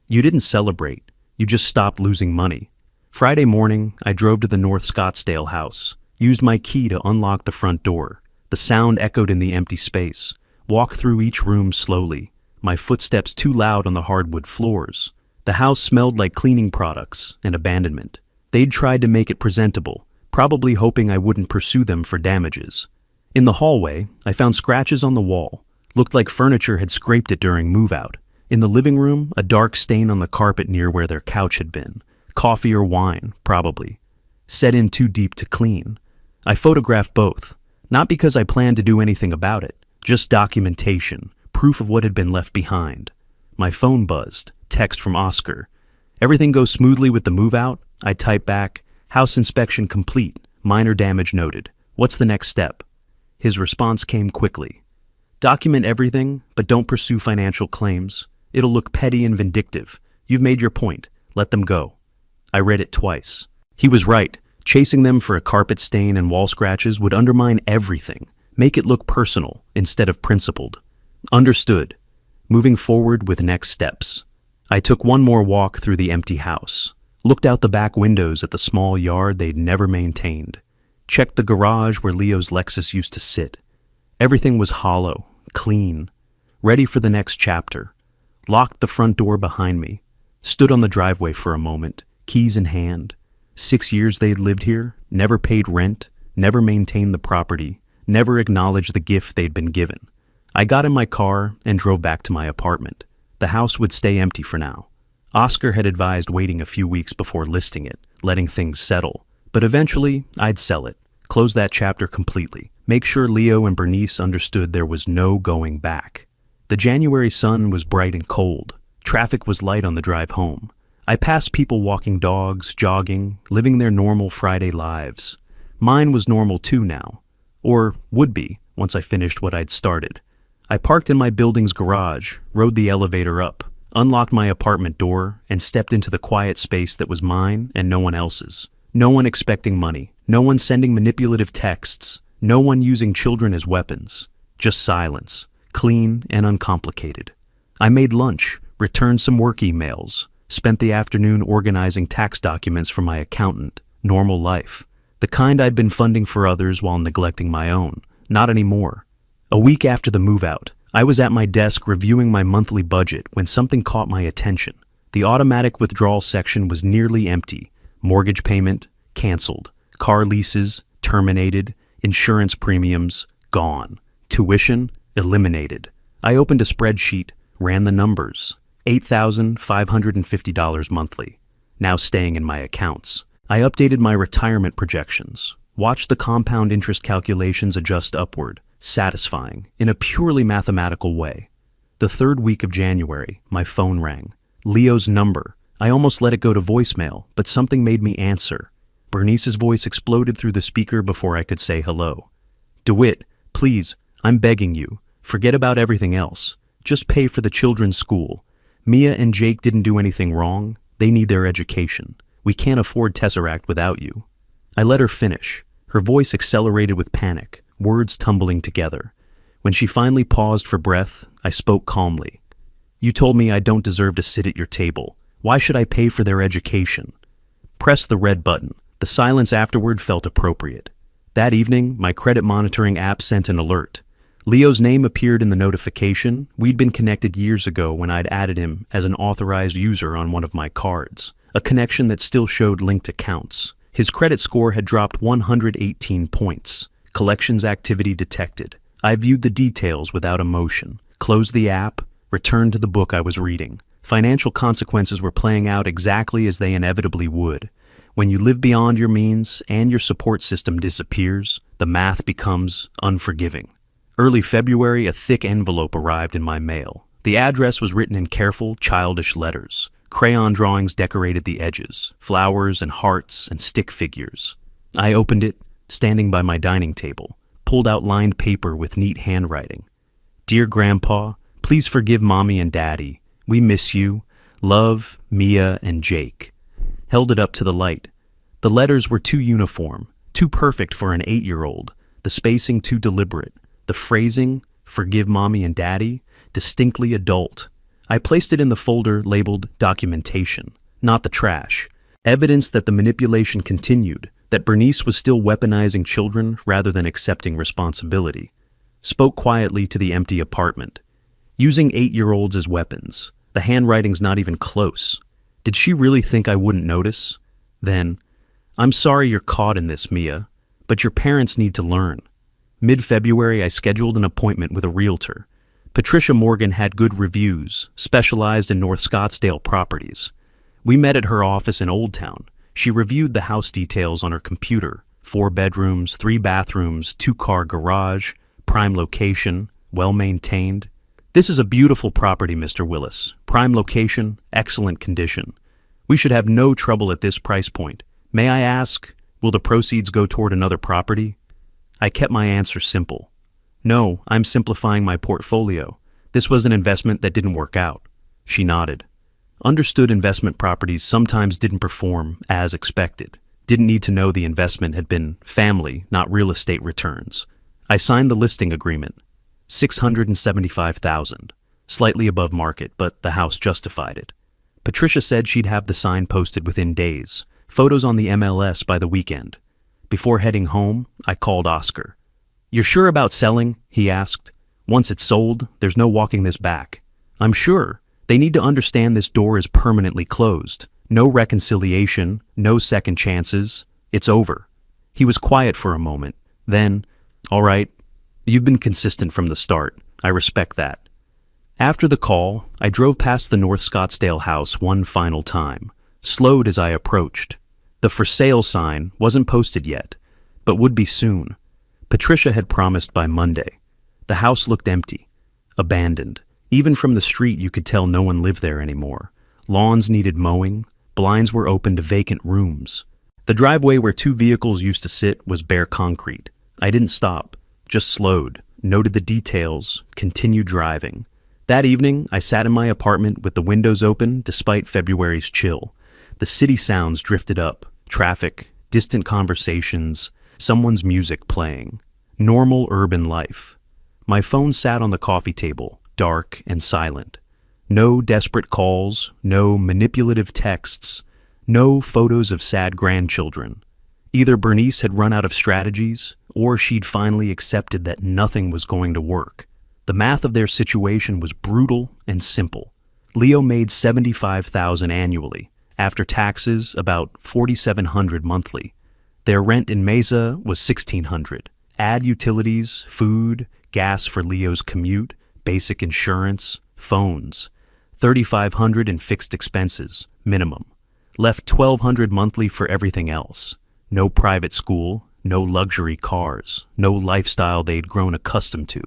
You didn't celebrate, you just stopped losing money. Friday morning, I drove to the North Scottsdale house, used my key to unlock the front door. The sound echoed in the empty space. Walked through each room slowly, my footsteps too loud on the hardwood floors. The house smelled like cleaning products and abandonment. They'd tried to make it presentable, probably hoping I wouldn't pursue them for damages. In the hallway, I found scratches on the wall. Looked like furniture had scraped it during move-out. In the living room, a dark stain on the carpet near where their couch had been. Coffee or wine, probably. Set in too deep to clean. I photographed both, not because I planned to do anything about it, just documentation, proof of what had been left behind. My phone buzzed, text from Oscar. Everything goes smoothly with the move-out? I type back, house inspection complete, minor damage noted. What's the next step? His response came quickly. Document everything, but don't pursue financial claims. It'll look petty and vindictive. You've made your point. Let them go. I read it twice. He was right. Chasing them for a carpet stain and wall scratches would undermine everything. Make it look personal instead of principled. Understood. Moving forward with next steps. I took one more walk through the empty house. Looked out the back windows at the small yard they'd never maintained. Checked the garage where Leo's Lexus used to sit. Everything was hollow, clean, ready for the next chapter. Locked the front door behind me. Stood on the driveway for a moment, keys in hand. 6 years they'd lived here, never paid rent, never maintained the property, never acknowledged the gift they'd been given. I got in my car and drove back to my apartment. The house would stay empty for now. Oscar had advised waiting a few weeks before listing it, letting things settle. But eventually, I'd sell it, close that chapter completely, make sure Leo and Bernice understood there was no going back. The January sun was bright and cold. Traffic was light on the drive home. I passed people walking dogs, jogging, living their normal Friday lives. Mine was normal too now. Or would be, once I finished what I'd started. I parked in my building's garage, rode the elevator up, unlocked my apartment door, and stepped into the quiet space that was mine and no one else's. No one expecting money, no one sending manipulative texts, no one using children as weapons. Just silence, clean and uncomplicated. I made lunch, returned some work emails, spent the afternoon organizing tax documents for my accountant. Normal life. The kind I'd been funding for others while neglecting my own. Not anymore. A week after the move-out, I was at my desk reviewing my monthly budget when something caught my attention. The automatic withdrawal section was nearly empty. Mortgage payment, canceled. Car leases, terminated. Insurance premiums, gone. Tuition, eliminated. I opened a spreadsheet, ran the numbers. $8,550 monthly. Now staying in my accounts. I updated my retirement projections. Watched the compound interest calculations adjust upward. Satisfying, in a purely mathematical way. The third week of January, my phone rang. Leo's number. I almost let it go to voicemail, but something made me answer. Bernice's voice exploded through the speaker before I could say hello. DeWitt, please, I'm begging you. Forget about everything else. Just pay for the children's school. Mia and Jake didn't do anything wrong. They need their education. We can't afford Tesseract without you. I let her finish. Her voice accelerated with panic, words tumbling together. When she finally paused for breath, I spoke calmly. "You told me I don't deserve to sit at your table. Why should I pay for their education?" Press the red button. The silence afterward felt appropriate. That evening, my credit monitoring app sent an alert. Leo's name appeared in the notification. We'd been connected years ago when I'd added him as an authorized user on one of my cards, a connection that still showed linked accounts. His credit score had dropped 118 points. Collections activity detected. I viewed the details without emotion, closed the app, returned to the book I was reading. Financial consequences were playing out exactly as they inevitably would. When you live beyond your means and your support system disappears, the math becomes unforgiving. Early February, a thick envelope arrived in my mail. The address was written in careful, childish letters. Crayon drawings decorated the edges, flowers and hearts and stick figures. I opened it, standing by my dining table, pulled out lined paper with neat handwriting. "Dear Grandpa, please forgive Mommy and Daddy. We miss you. Love, Mia and Jake." Held it up to the light. The letters were too uniform, too perfect for an 8-year-old, the spacing too deliberate, the phrasing, "Forgive Mommy and Daddy," distinctly adult. I placed it in the folder labeled documentation, not the trash. Evidence that the manipulation continued, that Bernice was still weaponizing children rather than accepting responsibility. Spoke quietly to the empty apartment. Using 8-year-olds as weapons. The handwriting's not even close. Did she really think I wouldn't notice? Then, "I'm sorry you're caught in this, Mia, but your parents need to learn." Mid-February, I scheduled an appointment with a realtor. Patricia Morgan had good reviews, specialized in North Scottsdale properties. We met at her office in Old Town. She reviewed the house details on her computer. 4 bedrooms, 3 bathrooms, 2-car garage, prime location, well-maintained. "This is a beautiful property, Mr. Willis. Prime location, excellent condition. We should have no trouble at this price point. May I ask, will the proceeds go toward another property?" I kept my answer simple. "No, I'm simplifying my portfolio. This was an investment that didn't work out." She nodded. Understood investment properties sometimes didn't perform as expected. Didn't need to know the investment had been family, not real estate returns. I signed the listing agreement. $675,000, slightly above market, but the house justified it. Patricia said she'd have the sign posted within days, photos on the MLS by the weekend. Before heading home, I called Oscar. "You're sure about selling?" he asked. "Once it's sold, there's no walking this back." "I'm sure. They need to understand this door is permanently closed. No reconciliation, no second chances. It's over." He was quiet for a moment. Then, "All right, you've been consistent from the start. I respect that." After the call, I drove past the North Scottsdale house one final time, slowed as I approached. The "for sale" sign wasn't posted yet, but would be soon. Patricia had promised by Monday. The house looked empty, abandoned. Even from the street you could tell no one lived there anymore. Lawns needed mowing, blinds were open to vacant rooms. The driveway where 2 vehicles used to sit was bare concrete. I didn't stop, just slowed, noted the details, continued driving. That evening, I sat in my apartment with the windows open despite February's chill. The city sounds drifted up, traffic, distant conversations, someone's music playing. Normal urban life. My phone sat on the coffee table, dark and silent. No desperate calls, no manipulative texts, no photos of sad grandchildren. Either Bernice had run out of strategies, or she'd finally accepted that nothing was going to work. The math of their situation was brutal and simple. Leo made $75,000 annually. After taxes, about $4,700 monthly. Their rent in Mesa was $1,600. Add utilities, food, gas for Leo's commute, basic insurance, phones. $3,500 in fixed expenses, minimum. Left $1,200 monthly for everything else. No private school, no luxury cars, no lifestyle they'd grown accustomed to.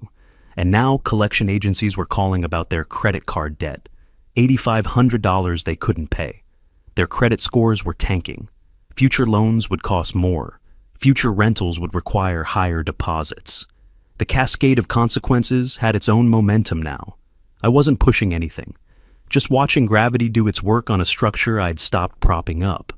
And now collection agencies were calling about their credit card debt. $8,500 they couldn't pay. Their credit scores were tanking. Future loans would cost more. Future rentals would require higher deposits. The cascade of consequences had its own momentum now. I wasn't pushing anything, just watching gravity do its work on a structure I'd stopped propping up.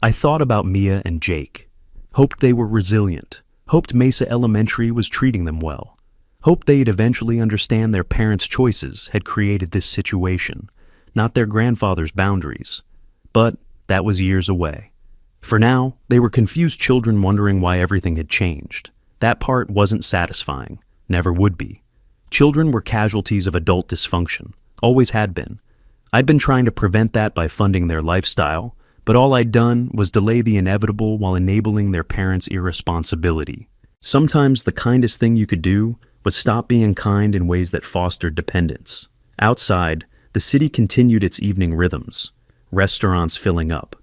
I thought about Mia and Jake. Hoped they were resilient. Hoped Mesa Elementary was treating them well. Hoped they'd eventually understand their parents' choices had created this situation, not their grandfather's boundaries. But that was years away. For now, they were confused children wondering why everything had changed. That part wasn't satisfying, never would be. Children were casualties of adult dysfunction, always had been. I'd been trying to prevent that by funding their lifestyle, but all I'd done was delay the inevitable while enabling their parents' irresponsibility. Sometimes the kindest thing you could do was stop being kind in ways that fostered dependence. Outside, the city continued its evening rhythms, restaurants filling up,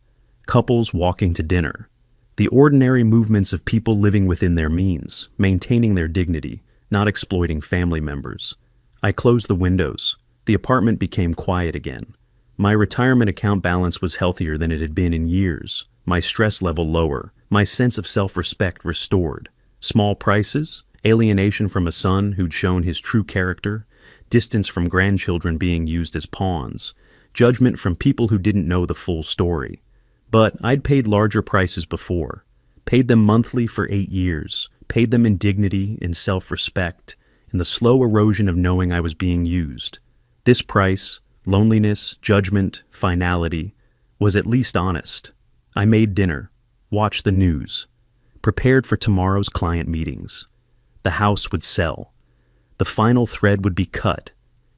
couples walking to dinner, the ordinary movements of people living within their means, maintaining their dignity, not exploiting family members. I closed the windows. The apartment became quiet again. My retirement account balance was healthier than it had been in years, my stress level lower, my sense of self-respect restored. Small prices, alienation from a son who'd shown his true character, distance from grandchildren being used as pawns, judgment from people who didn't know the full story. But I'd paid larger prices before, paid them monthly for 8 years, paid them in dignity, in self-respect, in the slow erosion of knowing I was being used. This price, loneliness, judgment, finality, was at least honest. I made dinner, watched the news, prepared for tomorrow's client meetings. The house would sell. The final thread would be cut,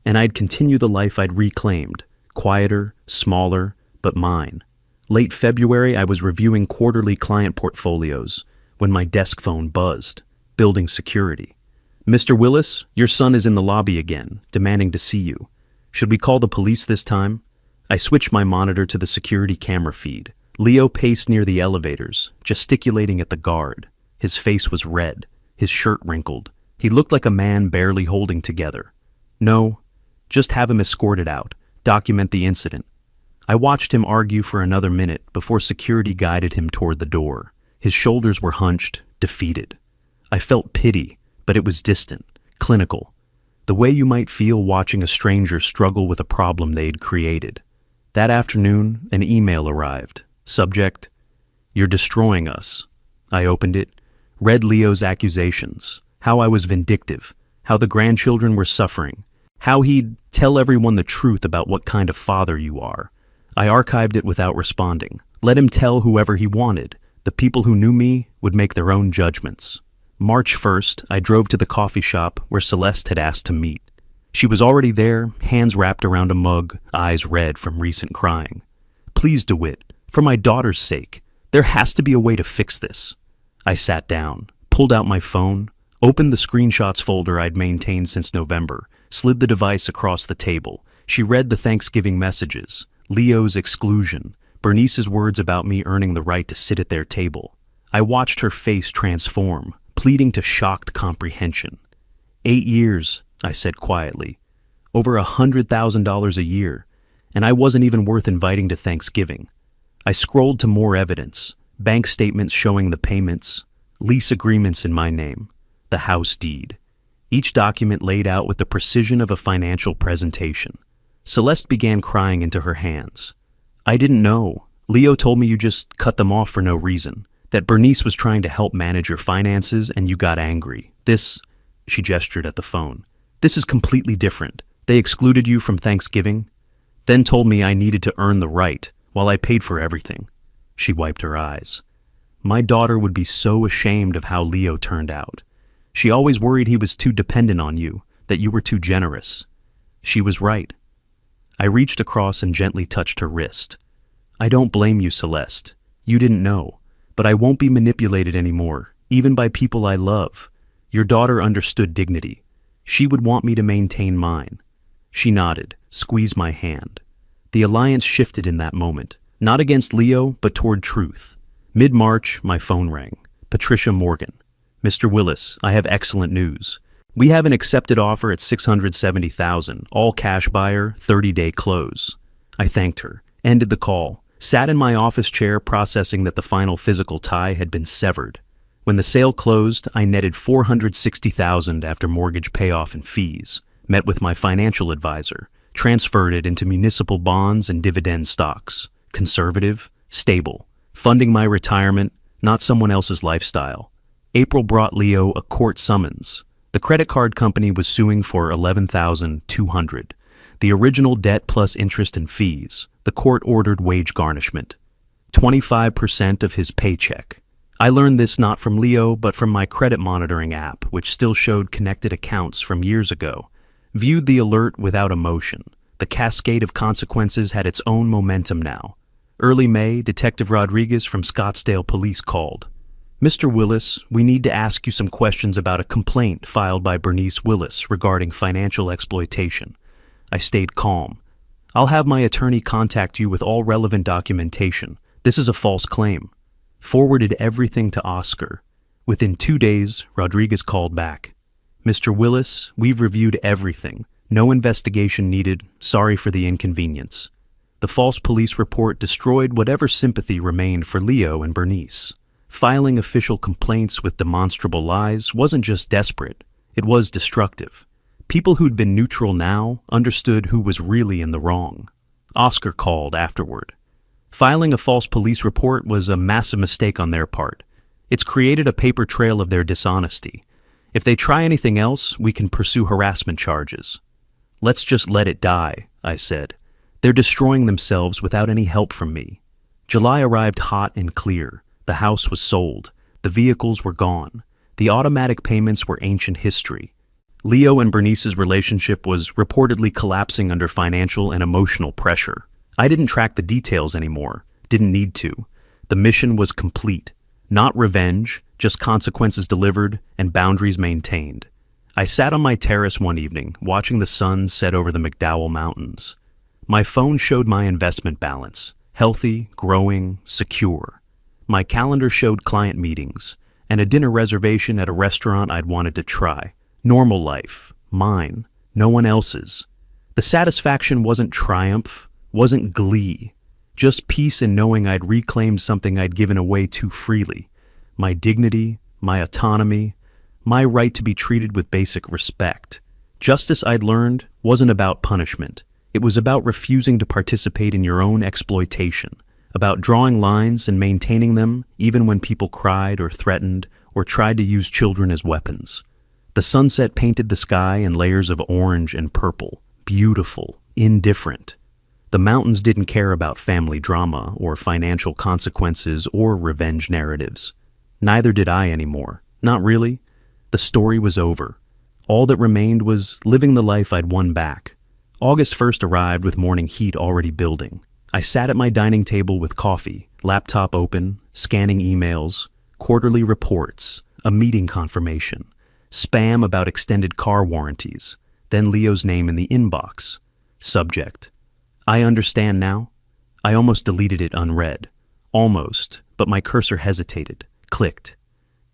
and I'd continue the life I'd reclaimed, quieter, smaller, but mine. Late February, I was reviewing quarterly client portfolios when my desk phone buzzed, building security. "Mr. Willis, your son is in the lobby again, demanding to see you. Should we call the police this time?" I switched my monitor to the security camera feed. Leo paced near the elevators, gesticulating at the guard. His face was red, his shirt wrinkled. He looked like a man barely holding together. "No, just have him escorted out. Document the incident." I watched him argue for another minute before security guided him toward the door. His shoulders were hunched, defeated. I felt pity, but it was distant, clinical. The way you might feel watching a stranger struggle with a problem they'd created. That afternoon, an email arrived. Subject: "You're destroying us." I opened it, read Leo's accusations, how I was vindictive, how the grandchildren were suffering, how he'd tell everyone the truth about what kind of father you are. I archived it without responding. Let him tell whoever he wanted. The people who knew me would make their own judgments. March 1st, I drove to the coffee shop where Celeste had asked to meet. She was already there, hands wrapped around a mug, eyes red from recent crying. "Please, DeWitt, for my daughter's sake, there has to be a way to fix this." I sat down, pulled out my phone, opened the screenshots folder I'd maintained since November, slid the device across the table. She read the Thanksgiving messages, Leo's exclusion, Bernice's words about me earning the right to sit at their table. I watched her face transform, pleading to shocked comprehension. 8 years, I said quietly. Over $100,000 a year, and I wasn't even worth inviting to Thanksgiving. I scrolled to more evidence, bank statements showing the payments, lease agreements in my name, the house deed. Each document laid out with the precision of a financial presentation. Celeste began crying into her hands. "I didn't know. Leo told me you just cut them off for no reason, that Bernice was trying to help manage your finances and you got angry. This," she gestured at the phone, "this is completely different. They excluded you from Thanksgiving, then told me I needed to earn the right while I paid for everything." She wiped her eyes. "My daughter would be so ashamed of how Leo turned out. She always worried he was too dependent on you, that you were too generous." She was right. I reached across and gently touched her wrist. "I don't blame you, Celeste. You didn't know, but I won't be manipulated anymore, even by people I love. Your daughter understood dignity. She would want me to maintain mine." She nodded, squeezed my hand. The alliance shifted in that moment, not against Leo, but toward truth. Mid-March, my phone rang. Patricia Morgan. "Mr. Willis, I have excellent news. We have an accepted offer at $670,000, all cash buyer, 30-day close." I thanked her, ended the call, sat in my office chair processing that the final physical tie had been severed. When the sale closed, I netted $460,000 after mortgage payoff and fees, met with my financial advisor, transferred it into municipal bonds and dividend stocks, conservative, stable, funding my retirement, not someone else's lifestyle. April brought Leo a court summons. The credit card company was suing for $11,200. The original debt plus interest and fees. The court ordered wage garnishment. 25% of his paycheck. I learned this not from Leo, but from my credit monitoring app, which still showed connected accounts from years ago. Viewed the alert without emotion. The cascade of consequences had its own momentum now. Early May, Detective Rodriguez from Scottsdale Police called. Mr. Willis, we need to ask you some questions about a complaint filed by Bernice Willis regarding financial exploitation. I stayed calm. I'll have my attorney contact you with all relevant documentation. This is a false claim. Forwarded everything to Oscar. Within 2 days, Rodriguez called back. Mr. Willis, we've reviewed everything. No investigation needed. Sorry for the inconvenience. The false police report destroyed whatever sympathy remained for Leo and Bernice. Filing official complaints with demonstrable lies wasn't just desperate, it was destructive. People who'd been neutral now understood who was really in the wrong. Oscar called afterward. Filing a false police report was a massive mistake on their part. It's created a paper trail of their dishonesty. If they try anything else, we can pursue harassment charges. Let's just let it die, I said. They're destroying themselves without any help from me. July arrived hot and clear. The house was sold. The vehicles were gone. The automatic payments were ancient history. Leo and Bernice's relationship was reportedly collapsing under financial and emotional pressure. I didn't track the details anymore. Didn't need to. The mission was complete. Not revenge, just consequences delivered and boundaries maintained. I sat on my terrace one evening, watching the sun set over the McDowell Mountains. My phone showed my investment balance. Healthy, growing, secure. My calendar showed client meetings and a dinner reservation at a restaurant I'd wanted to try. Normal life. Mine. No one else's. The satisfaction wasn't triumph, wasn't glee. Just peace in knowing I'd reclaimed something I'd given away too freely. My dignity, my autonomy, my right to be treated with basic respect. Justice, I'd learned, wasn't about punishment. It was about refusing to participate in your own exploitation, about drawing lines and maintaining them even when people cried or threatened or tried to use children as weapons. The sunset painted the sky in layers of orange and purple, beautiful, indifferent. The mountains didn't care about family drama or financial consequences or revenge narratives. Neither did I anymore. Not really. The story was over. All that remained was living the life I'd won back. August 1st arrived with morning heat already building. I sat at my dining table with coffee, laptop open, scanning emails, quarterly reports, a meeting confirmation, spam about extended car warranties, then Leo's name in the inbox. Subject: I understand now. I almost deleted it unread. Almost, but my cursor hesitated, clicked.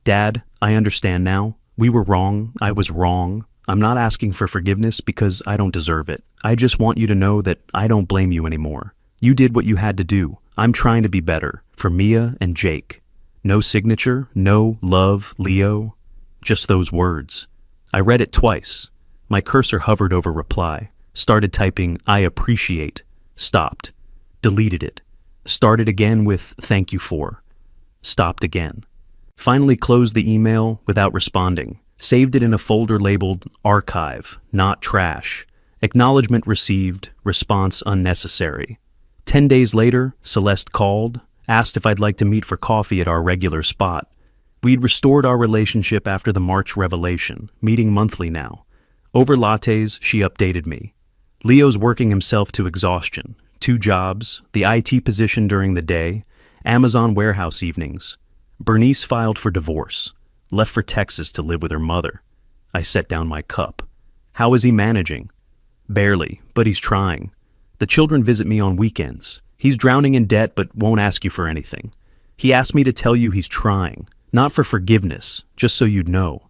Dad, I understand now. We were wrong. I was wrong. I'm not asking for forgiveness because I don't deserve it. I just want you to know that I don't blame you anymore. You did what you had to do. I'm trying to be better. For Mia and Jake. No signature, no love, Leo. Just those words. I read it twice. My cursor hovered over reply. Started typing, I appreciate. Stopped. Deleted it. Started again with thank you for. Stopped again. Finally closed the email without responding. Saved it in a folder labeled archive, not trash. Acknowledgement received, response unnecessary. 10 days later, Celeste called, asked if I'd like to meet for coffee at our regular spot. We'd restored our relationship after the March revelation, meeting monthly now. Over lattes, she updated me. Leo's working himself to exhaustion. 2 jobs, the IT position during the day, Amazon warehouse evenings. Bernice filed for divorce, left for Texas to live with her mother. I set down my cup. How is he managing? Barely, but he's trying. The children visit me on weekends. He's drowning in debt but won't ask you for anything. He asked me to tell you he's trying, not for forgiveness, just so you'd know.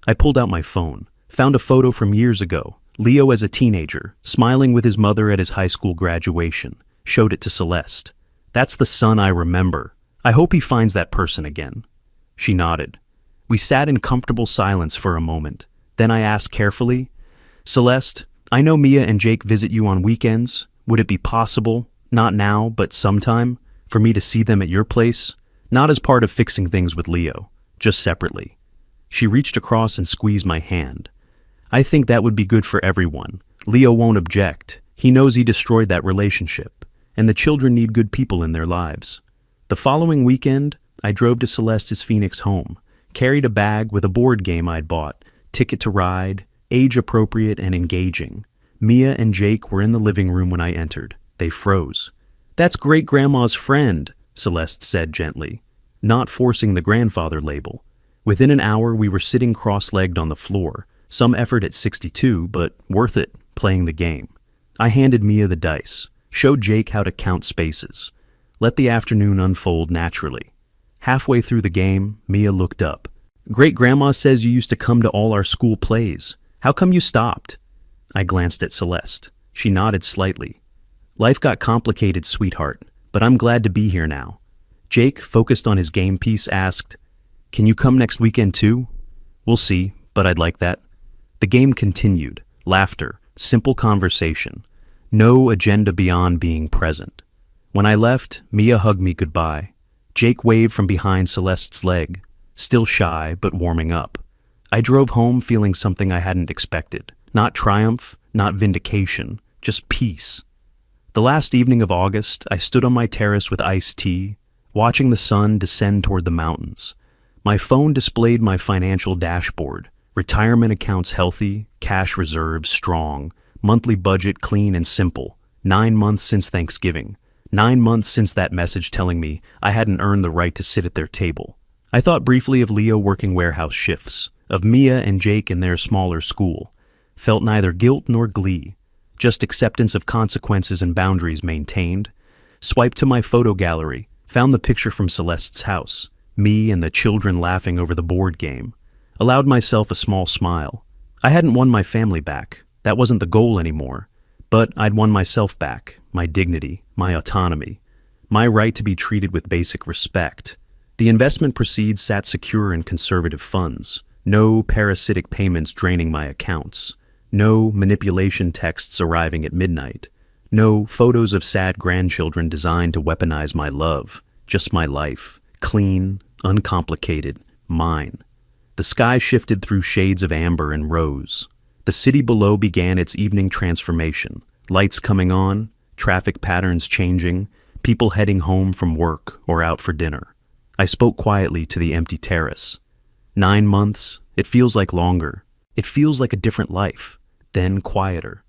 I pulled out my phone, found a photo from years ago, Leo as a teenager, smiling with his mother at his high school graduation, showed it to Celeste. That's the son I remember. I hope he finds that person again. She nodded. We sat in comfortable silence for a moment. Then I asked carefully, Celeste, I know Mia and Jake visit you on weekends. Would it be possible, not now, but sometime, for me to see them at your place? Not as part of fixing things with Leo, just separately. She reached across and squeezed my hand. I think that would be good for everyone. Leo won't object. He knows he destroyed that relationship, and the children need good people in their lives. The following weekend, I drove to Celeste's Phoenix home, carried a bag with a board game I'd bought, Ticket to Ride, age-appropriate and engaging. Mia and Jake were in the living room when I entered. They froze. "That's great-grandma's friend," Celeste said gently, not forcing the grandfather label. Within an hour, we were sitting cross-legged on the floor, some effort at 62, but worth it, playing the game. I handed Mia the dice, showed Jake how to count spaces. Let the afternoon unfold naturally. Halfway through the game, Mia looked up. "Great-grandma says you used to come to all our school plays. How come you stopped?" I glanced at Celeste. She nodded slightly. "Life got complicated, sweetheart, but I'm glad to be here now." Jake, focused on his game piece, asked, "Can you come next weekend too?" "We'll see, but I'd like that." The game continued. Laughter, simple conversation. No agenda beyond being present. When I left, Mia hugged me goodbye. Jake waved from behind Celeste's leg, still shy but warming up. I drove home feeling something I hadn't expected. Not triumph, not vindication, just peace. The last evening of August, I stood on my terrace with iced tea, watching the sun descend toward the mountains. My phone displayed my financial dashboard. Retirement accounts healthy, cash reserves strong, monthly budget clean and simple. 9 months since Thanksgiving. 9 months since that message telling me I hadn't earned the right to sit at their table. I thought briefly of Leo working warehouse shifts, of Mia and Jake in their smaller school. Felt neither guilt nor glee, just acceptance of consequences and boundaries maintained. Swiped to my photo gallery, found the picture from Celeste's house, me and the children laughing over the board game. Allowed myself a small smile. I hadn't won my family back. That wasn't the goal anymore. But I'd won myself back, my dignity, my autonomy, my right to be treated with basic respect. The investment proceeds sat secure in conservative funds. No parasitic payments draining my accounts. No manipulation texts arriving at midnight. No photos of sad grandchildren designed to weaponize my love. Just my life. Clean, uncomplicated, mine. The sky shifted through shades of amber and rose. The city below began its evening transformation. Lights coming on, traffic patterns changing, people heading home from work or out for dinner. I spoke quietly to the empty terrace. 9 months, it feels like longer. It feels like a different life, then quieter.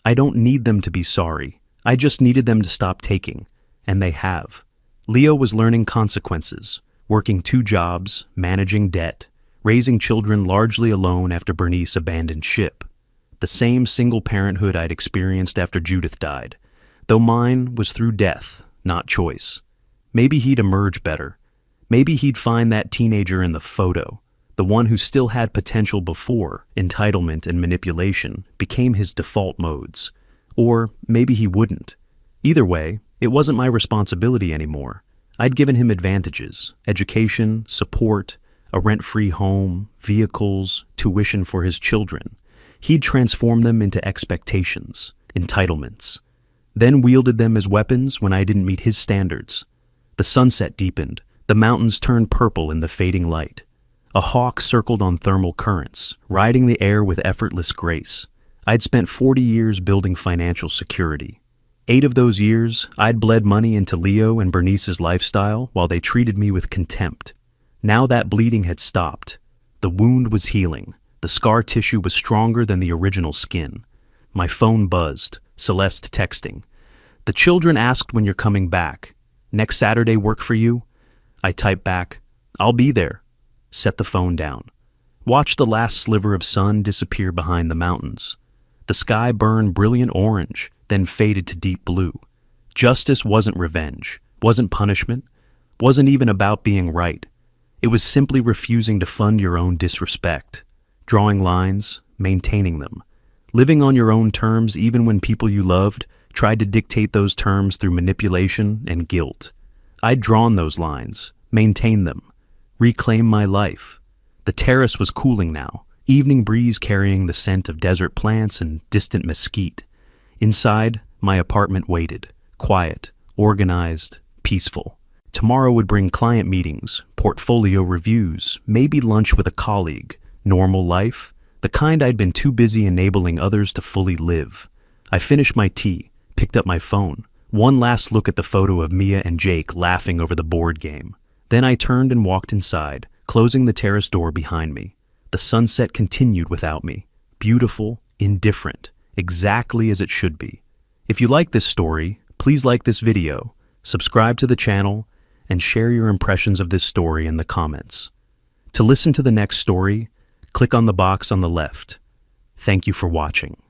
I don't need them to be sorry. I just needed them to stop taking, and they have. Leo was learning consequences, working 2 jobs, managing debt, raising children largely alone after Bernice abandoned ship. The same single parenthood I'd experienced after Judith died, though mine was through death, not choice. Maybe he'd emerge better. Maybe he'd find that teenager in the photo, the one who still had potential before entitlement and manipulation became his default modes. Or maybe he wouldn't. Either way, it wasn't my responsibility anymore. I'd given him advantages, education, support, a rent-free home, vehicles, tuition for his children. He'd transformed them into expectations, entitlements, then wielded them as weapons when I didn't meet his standards. The sunset deepened, the mountains turned purple in the fading light. A hawk circled on thermal currents, riding the air with effortless grace. I'd spent 40 years building financial security. 8 of those years, I'd bled money into Leo and Bernice's lifestyle while they treated me with contempt. Now that bleeding had stopped. The wound was healing. The scar tissue was stronger than the original skin. My phone buzzed, Celeste texting. "The children asked when you're coming back. Next Saturday work for you?" I typed back, "I'll be there." Set the phone down. Watched the last sliver of sun disappear behind the mountains. The sky burned brilliant orange, then faded to deep blue. Justice wasn't revenge, wasn't punishment, wasn't even about being right. It was simply refusing to fund your own disrespect, drawing lines, maintaining them, living on your own terms even when people you loved tried to dictate those terms through manipulation and guilt. I'd drawn those lines, maintained them, reclaimed my life. The terrace was cooling now, evening breeze carrying the scent of desert plants and distant mesquite. Inside, my apartment waited, quiet, organized, peaceful. Tomorrow would bring client meetings, portfolio reviews, maybe lunch with a colleague, normal life, the kind I'd been too busy enabling others to fully live. I finished my tea, picked up my phone, one last look at the photo of Mia and Jake laughing over the board game. Then I turned and walked inside, closing the terrace door behind me. The sunset continued without me. Beautiful, indifferent, exactly as it should be. If you like this story, please like this video, subscribe to the channel, and share your impressions of this story in the comments. To listen to the next story, click on the box on the left. Thank you for watching.